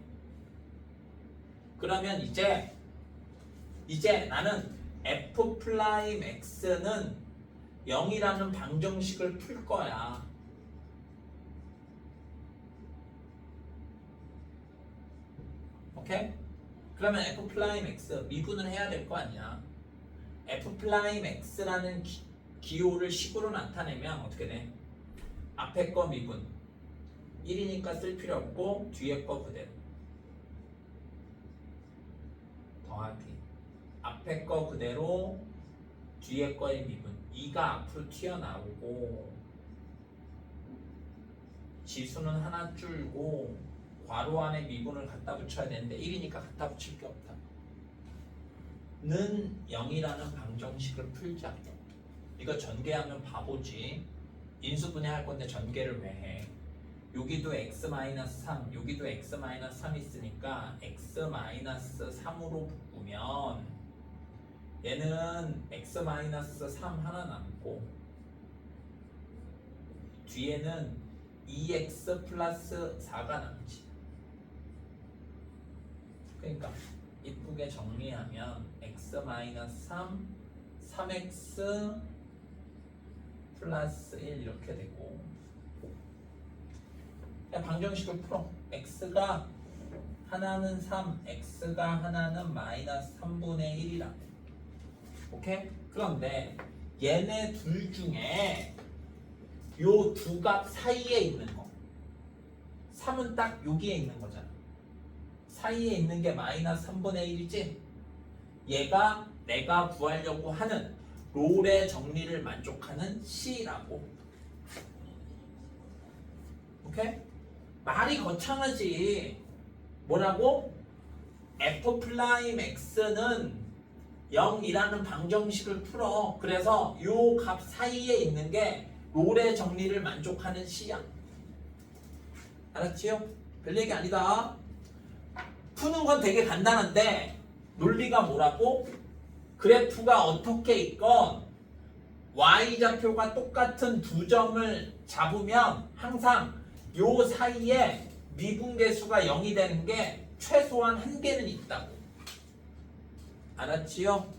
그러면 이제 나는 f 프라임 x는 0이라는 방정식을 풀 거야. 오케이? 그러면 f 프라임 x 미분을 해야 될 거 아니야. f 프라임 x라는 기호를 식으로 나타내면 어떻게 돼? 앞에 거 미분 1이니까 쓸 필요 없고 뒤에 거 그대로 더하기 앞에 거 그대로 뒤에 거의 미분 2가 앞으로 튀어나오고 지수는 하나 줄고 괄호 안에 미분을 갖다 붙여야 되는데 1이니까 갖다 붙일 게 없다. 는 0이라는 방정식을 풀자. 이거 전개하면 바보지. 인수분해 할 건데 전개를 왜 해? 여기도 x-3, 여기도 x-3 있으니까 x-3으로 바꾸면 얘는 x-3 하나 남고 뒤에는 2x 플러스 4가 남지. 그러니까 이쁘게 정리하면 x-3, 3x 플러스 1 이렇게 되고 방정식을 풀어. x가 하나는 3, x가 하나는 마이너스 3분의 1이라고. 오케이? 그런데 얘네 둘 중에 요 두 값 사이에 있는 거 3은 딱 여기에 있는 거잖아. 사이에 있는 게 마이너스 3분의 1이지? 얘가 내가 구하려고 하는 롤의 정리를 만족하는 C라고. 오케이? 말이 거창하지. 뭐라고? f 프라임 x는 0이라는 방정식을 풀어. 그래서 요 값 사이에 있는 게 롤의 정리를 만족하는 C야. 알았지요? 별 얘기 아니다. 푸는 건 되게 간단한데 논리가 뭐라고? 그래프가 어떻게 있건 y좌표가 똑같은 두 점을 잡으면 항상 요 사이에 미분계수가 0이 되는 게 최소한 한 개는 있다고. 알았지요?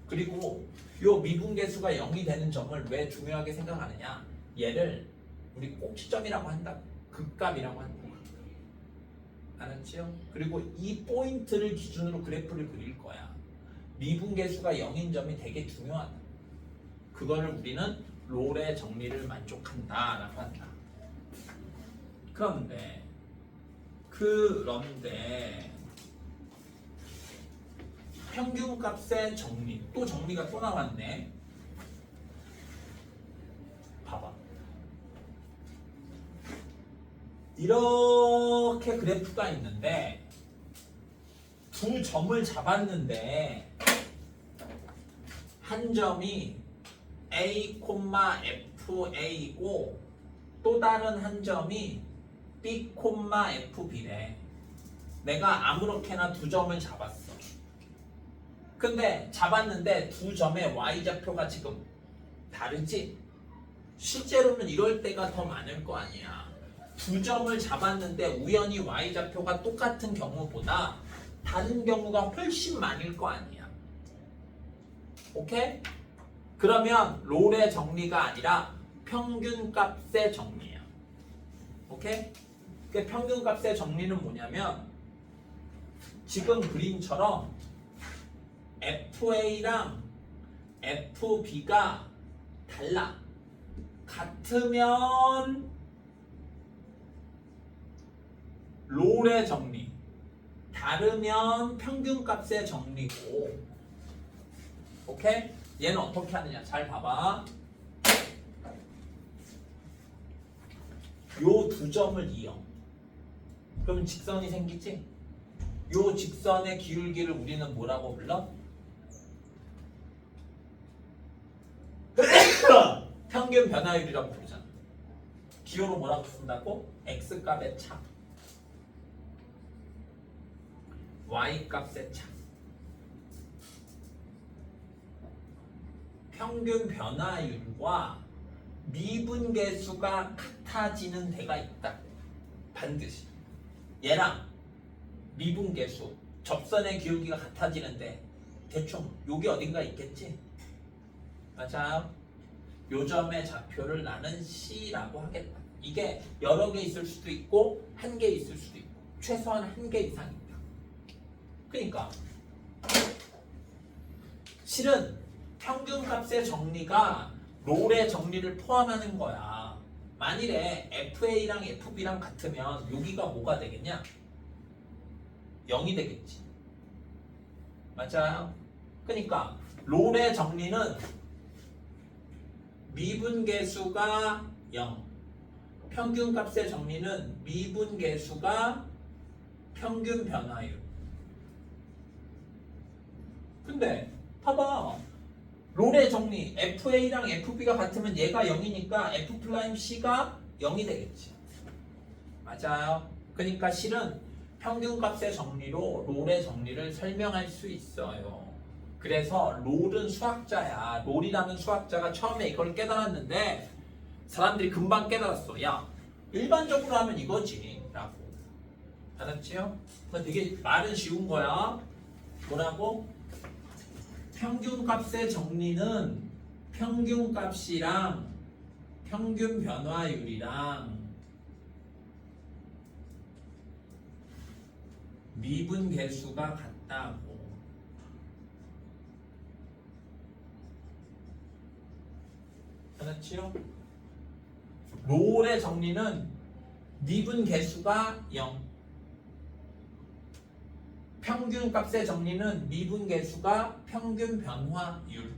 그리고 요 미분계수가 0이 되는 점을 왜 중요하게 생각하느냐? 얘를 우리 꼭지점이라고 한다고. 극값이라고 한다고. 알았지요? 그리고 이 포인트를 기준으로 그래프를 그릴 거야. 미분계수가 0인 점이 되게 중요하다. 그거를 우리는 롤의 정리를 만족한다 라고 한다. 그런데 평균값의 정리, 또 정리가 또 나왔네. 봐봐. 이렇게 그래프가 있는데 두 점을 잡았는데 한 점이 A, FA이고 또 다른 한 점이 B, FB래. 내가 아무렇게나 두 점을 잡았어. 근데 잡았는데 두 점의 y좌표가 지금 다르지? 실제로는 이럴 때가 더 많을 거 아니야. 두 점을 잡았는데 우연히 y좌표가 똑같은 경우보다 다른 경우가 훨씬 많을 거 아니야. 오케이? 그러면 롤의 정리가 아니라 평균값의 정리야. 오케이? 그 평균값의 정리는 뭐냐면 지금 그림처럼 FA랑 FB가 달라. 같으면 롤의 정리, 다르면 평균값의 정리고. 오케이? 얘는 어떻게 하느냐? 잘 봐봐. 요 두 점을 이어. 그럼 직선이 생기지? 요 직선의 기울기를 우리는 뭐라고 불러? 평균 변화율이라고 부르잖아. 기호로 뭐라고 쓴다고? x값의 차, y값의 차. 평균 변화율과 미분계수가 같아지는 데가 있다. 반드시. 얘랑 미분계수, 접선의 기울기가 같아지는데 대충 여기 어딘가 있겠지? 맞아요. 요 점의 좌표를 나는 C라고 하겠다. 이게 여러 개 있을 수도 있고 한 개 있을 수도 있고 최소한 한 개 이상 있다. 그러니까 실은 평균값의 정리가 롤의 정리를 포함하는 거야. 만일에 FA랑 FB랑 같으면 여기가 뭐가 되겠냐? 0이 되겠지. 맞아요. 그러니까 롤의 정리는 미분계수가 0, 평균값의 정리는 미분계수가 평균 변화율. 근데 봐봐. 롤의 정리 FA랑 FB가 같으면 얘가 0이니까 F'C가 0이 되겠지. 맞아요. 그러니까 실은 평균값의 정리로 롤의 정리를 설명할 수 있어요. 그래서 롤은 수학자야. 롤이라는 수학자가 처음에 이걸 깨달았는데 사람들이 금방 깨달았어. 야, 일반적으로 하면 이거지 라고. 알았지요? 되게 말은 쉬운 거야. 뭐라고? 평균값의 정리는 평균값이랑 평균 변화율이랑 미분계수가 같다고. 알았지요? 롤의 정리는 미분계수가 0, 평균값의 정리는 미분계수가 평균 변화율.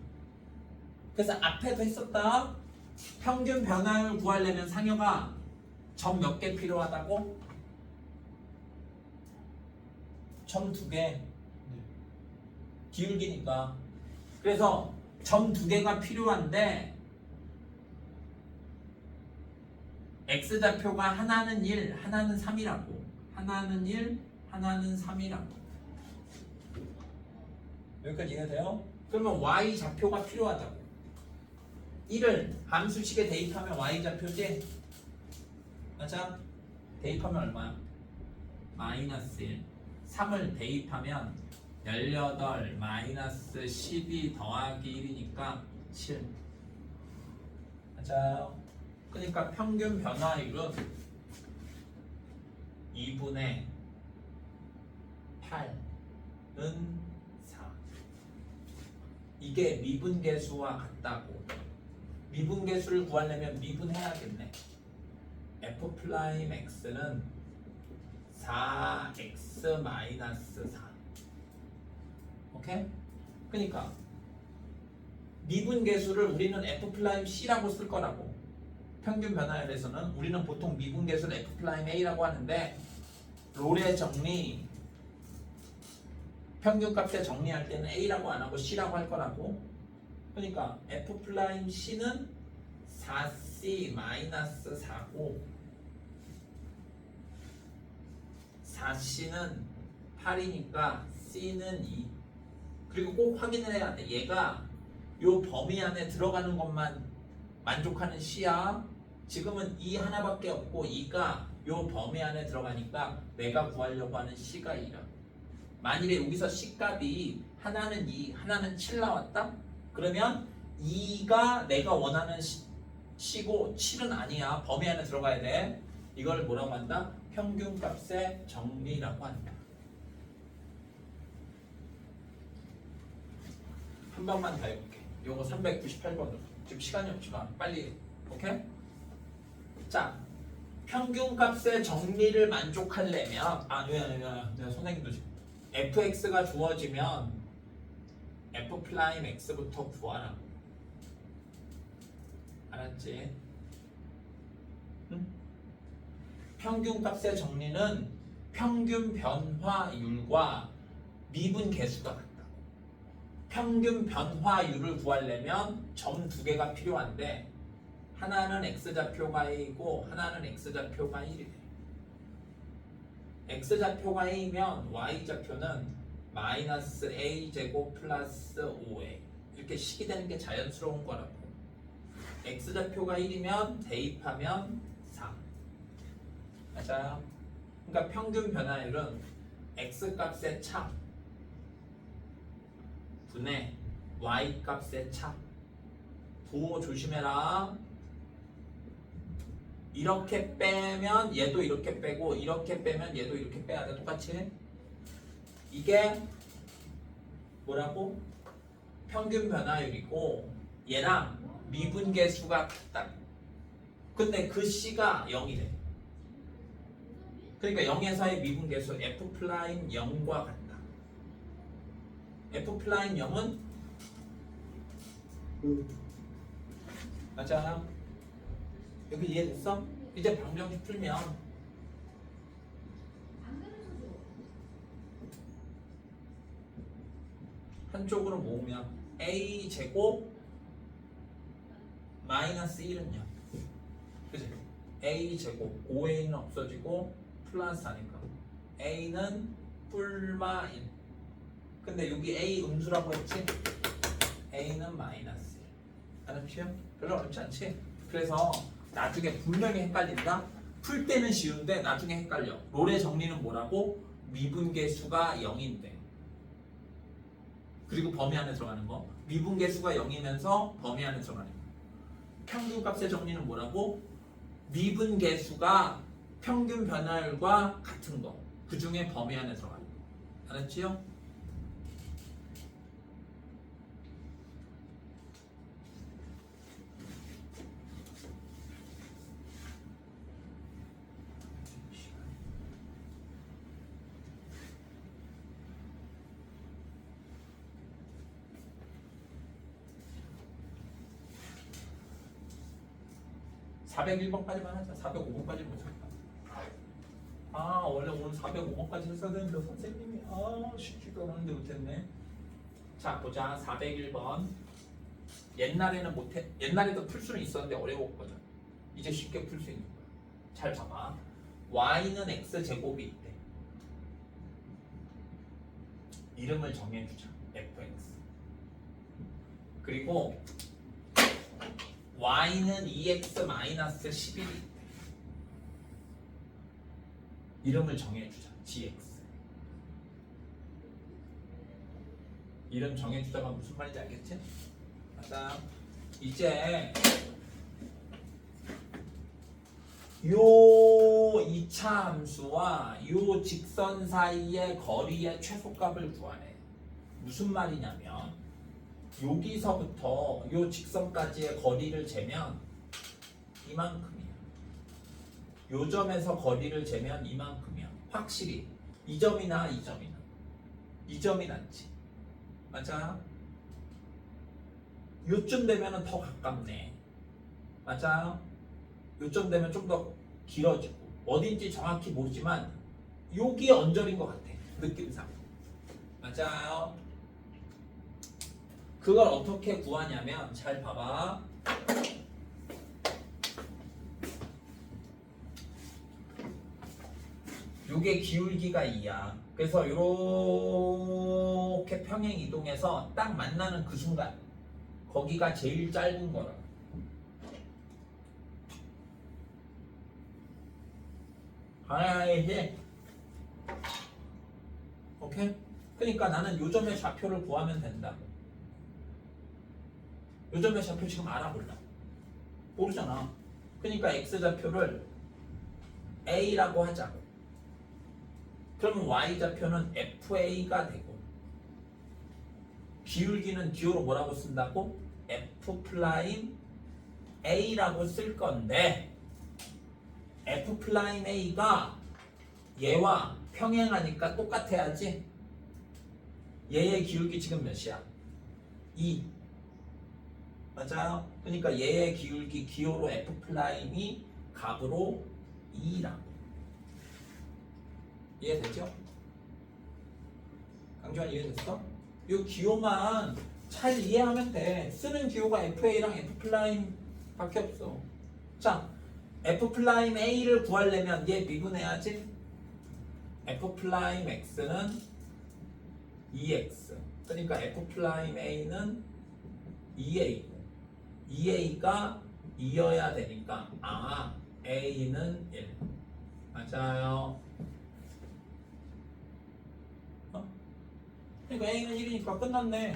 그래서 앞에도 했었다. 평균 변화율 구하려면 상혁아 점 몇 개 필요하다고? 점 2개. 기울기니까. 그래서 점 2개가 필요한데 x좌표가 하나는 1, 하나는 3이라고. 하나는 1, 하나는 3이라고. 여기까지 이해돼요? 그러면 y좌표가 필요하다고. 1을 함수식에 대입하면 y좌표지? 맞아? 대입하면 얼마야? 마이너스 1. 3을 대입하면 18 마이너스 12 더하기 1이니까 7. 맞아요? 그러니까 평균 변화율은 2분의 8은 4. 이게 미분계수와 같다고. 미분계수를 구하려면 미분해야겠네. F'X는 4x 마이너스 4. 오케이? 그러니까 미분계수를 우리는 F'C라고 쓸 거라고. 평균 변화율에서는 우리는 보통 미분계수를 F'A라고 하는데 롤의 정리, 평균값에 정리할 때는 A라고 안 하고 C라고 할 거라고. 그러니까 F'C는 4C 마이너스 4고 4C는 8이니까 C는 2. 그리고 꼭 확인을 해야 돼. 얘가 요 범위 안에 들어가는 것만 만족하는 C야. 지금은 2 하나밖에 없고 2가 요 범위 안에 들어가니까 내가 구하려고 하는 C가 2라. 만일에 여기서 C 값이 하나는 2, 하나는 7 나왔다? 그러면 2가 내가 원하는 C고 7은 아니야. 범위 안에 들어가야 돼. 이걸 뭐라고 한다? 평균값의 정리라고 한다. 한 번만 더 해볼게. 요거 398번으로. 지금 시간이 없지만 빨리. 오케이? 자, 평균값의 정리를 만족하려면 내가 선생님도 지금 fx가 주어지면 f 프라임 x부터 구하라. 알았지? 응? 평균값의 정리는 평균 변화율과 미분 계수가 같다. 평균 변화율을 구하려면 점 두 개가 필요한데 하나는 x좌표가 a이고 하나는 x좌표가 1이래. x좌표가 a면 y좌표는 마이너스 a제곱 플러스 5a 이렇게 식이 되는 게 자연스러운 거라고. x좌표가 1이면 대입하면 4. 맞아요? 그러니까 평균 변화율은 x값의 차 분의 y값의 차. 부호 조심해라. 이렇게 빼면 얘도 이렇게 빼고 이렇게 빼면 얘도 이렇게 빼야 돼. 똑같이. 이게 뭐라고? 평균 변화율이고 얘랑 미분계수가 같다. 근데 그 C가 0이래. 그러니까 0에서의 미분계수 F 플라임 0과 같다. F 플라임 0은 맞아. 여기 이해됐어? 이제 방정식 풀면 한쪽으로 모으면 a 제곱 마이너스 1은 0. 그치? a 제곱 5a는 없어지고 플러스 하니까 a는 뿔마 1. 근데 여기 a 음수라고 했지? a는 마이너스 1. 알았지? 별로 어렵지 않지? 그래서 나중에 분명히 헷갈린다? 풀 때는 쉬운데 나중에 헷갈려. 롤의 정리는 뭐라고? 미분계수가 0인데 그리고 범위 안에 들어가는 거. 미분계수가 0이면서 범위 안에 들어가는 거. 평균값의 정리는 뭐라고? 미분계수가 평균 변화율과 같은 거. 그 중에 범위 안에 들어가는 거. 알았지요? (401번까지만) 하자. 405번까지 못할까? 아 원래 오늘 405번까지 했어야 되는데 선생님이 쉽지가 않은데 못했네. 자 보자. 401번. 옛날에는 못해. 옛날에도 풀 수는 있었는데 어려웠거든. 이제 쉽게 풀 수 있는 거야. 잘 봐봐. y는 x제곱이 있대. 이름을 정해주자. fx. 그리고 y는 2x-11이 있대. 이름을 정해주자. gx. 이름 정해주자가 무슨 말인지 알겠지? 맞아. 이제 요 2차 함수와 요 직선 사이의 거리의 최소값을 구하래. 무슨 말이냐면 여기서부터 요 직선까지의 거리를 재면 이만큼이야. 요 점에서 거리를 재면 이만큼이야. 확실히 이 점이나 이 점이나 이 점이 낫지. 맞아? 요쯤 되면 더 가깝네. 맞아요? 요쯤 되면 좀 더 길어지고 어딘지 정확히 모르지만 여기 언저리인 것 같아. 느낌상. 맞아요? 그걸 어떻게 구하냐면 잘 봐봐. 요게 기울기가 2야. 그래서 이렇게 평행 이동해서 딱 만나는 그 순간 거기가 제일 짧은 거라. 알지? 오케이? 그러니까 나는 요점의 좌표를 구하면 된다고. 요점의 좌표 지금 알아볼라. 모르잖아. 그러니까 x좌표를 a라고 하자고. 그러면 y좌표는 fa가 되고, 기울기는 기호로 뭐라고 쓴다고? f 플라임 a라고 쓸 건데, f 플라임 a가 얘와 평행하니까 똑같아야지. 얘의 기울기 지금 몇이야? 2. 맞아요? 그러니까 얘의 기울기 기호로 f 플라임이 각으로 2라고. 이해되죠? 강주환 이해됐어? 이 기호만 잘 이해하면 돼. 쓰는 기호가 FA랑 F 플라임 밖에 없어. 자, F 플라임 A를 구하려면 얘 미분해야지. F 플라임 X는 2X. 그러니까 F 플라임 A는 2A. 2A가 2여야 되니까 A는 1. 맞아요. 그러니까 A는 1이니까 끝났네.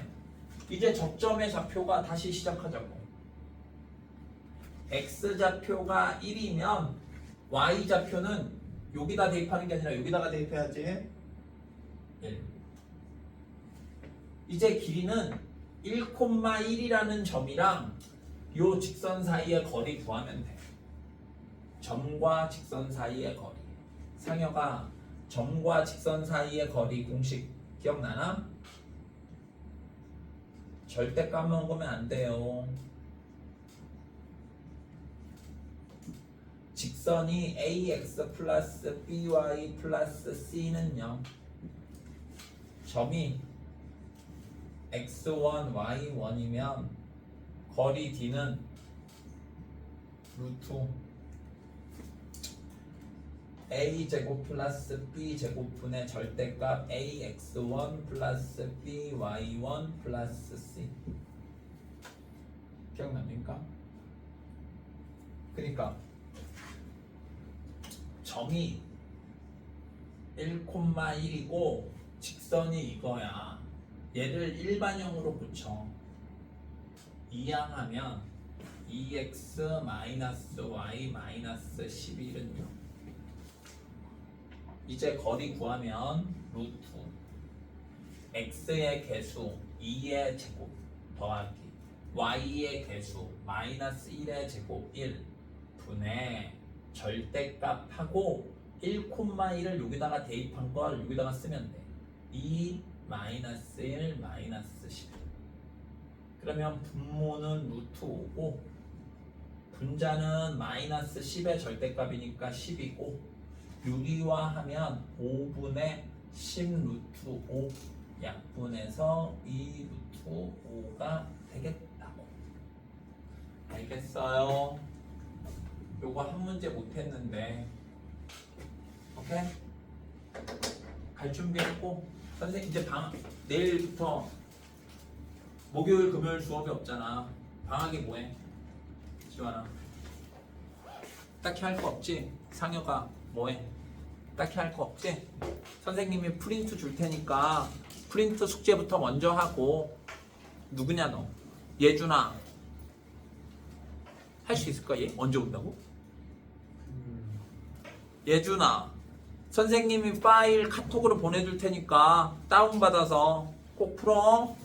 이제 적점의 좌표가 다시 시작하자고. X좌표가 1이면 Y좌표는 여기다 대입하는 게 아니라 여기다가 대입해야지. 1. 이제 길이는 1,1이라는 점이랑 요 직선 사이의 거리 구하면 돼. 점과 직선 사이의 거리. 상혁아, 점과 직선 사이의 거리 공식 기억나나? 절대 까먹으면 안 돼요. 직선이 ax 플러스 by 플러스 c는 0. 점이 x1, y1이면 거리 d는 루트 a제곱 플러스 b제곱분의 절대값 ax1 플러스 by1 플러스 c. 기억납니까? 그러니까 점이 1,1이고 직선이 이거야. 얘를 일반형으로 붙여. 이항하면 2x-y-11은 0. 이제 거리 구하면 루트 x의 개수 2의 제곱 더하기 y의 개수 마이너스 1의 제곱 1 분의 절대값하고 1,1을 여기다가 대입한 걸 여기다가 쓰면 돼. 2 마이너스 1 마이너스 10. 그러면 분모는 루트 5고 분자는 마이너스 10의 절대값이니까 10이고 유리화하면 5분의 10 루트 5 약분해서 2 루트 5가 되겠다고. 알겠어요? 요거 한 문제 못했는데 오케이? 갈 준비했고 선생님 이제 내일부터 목요일 금요일 수업이 없잖아. 방학이 뭐해? 지환아 딱히 할 거 없지? 상혁아 뭐해? 딱히 할 거 없지? 선생님이 프린트 줄 테니까 프린트 숙제부터 먼저 하고. 누구냐 너? 예준아 할 수 있을까 얘? 언제 온다고? 예준아 선생님이 파일 카톡으로 보내줄 테니까 다운받아서 꼭 풀어.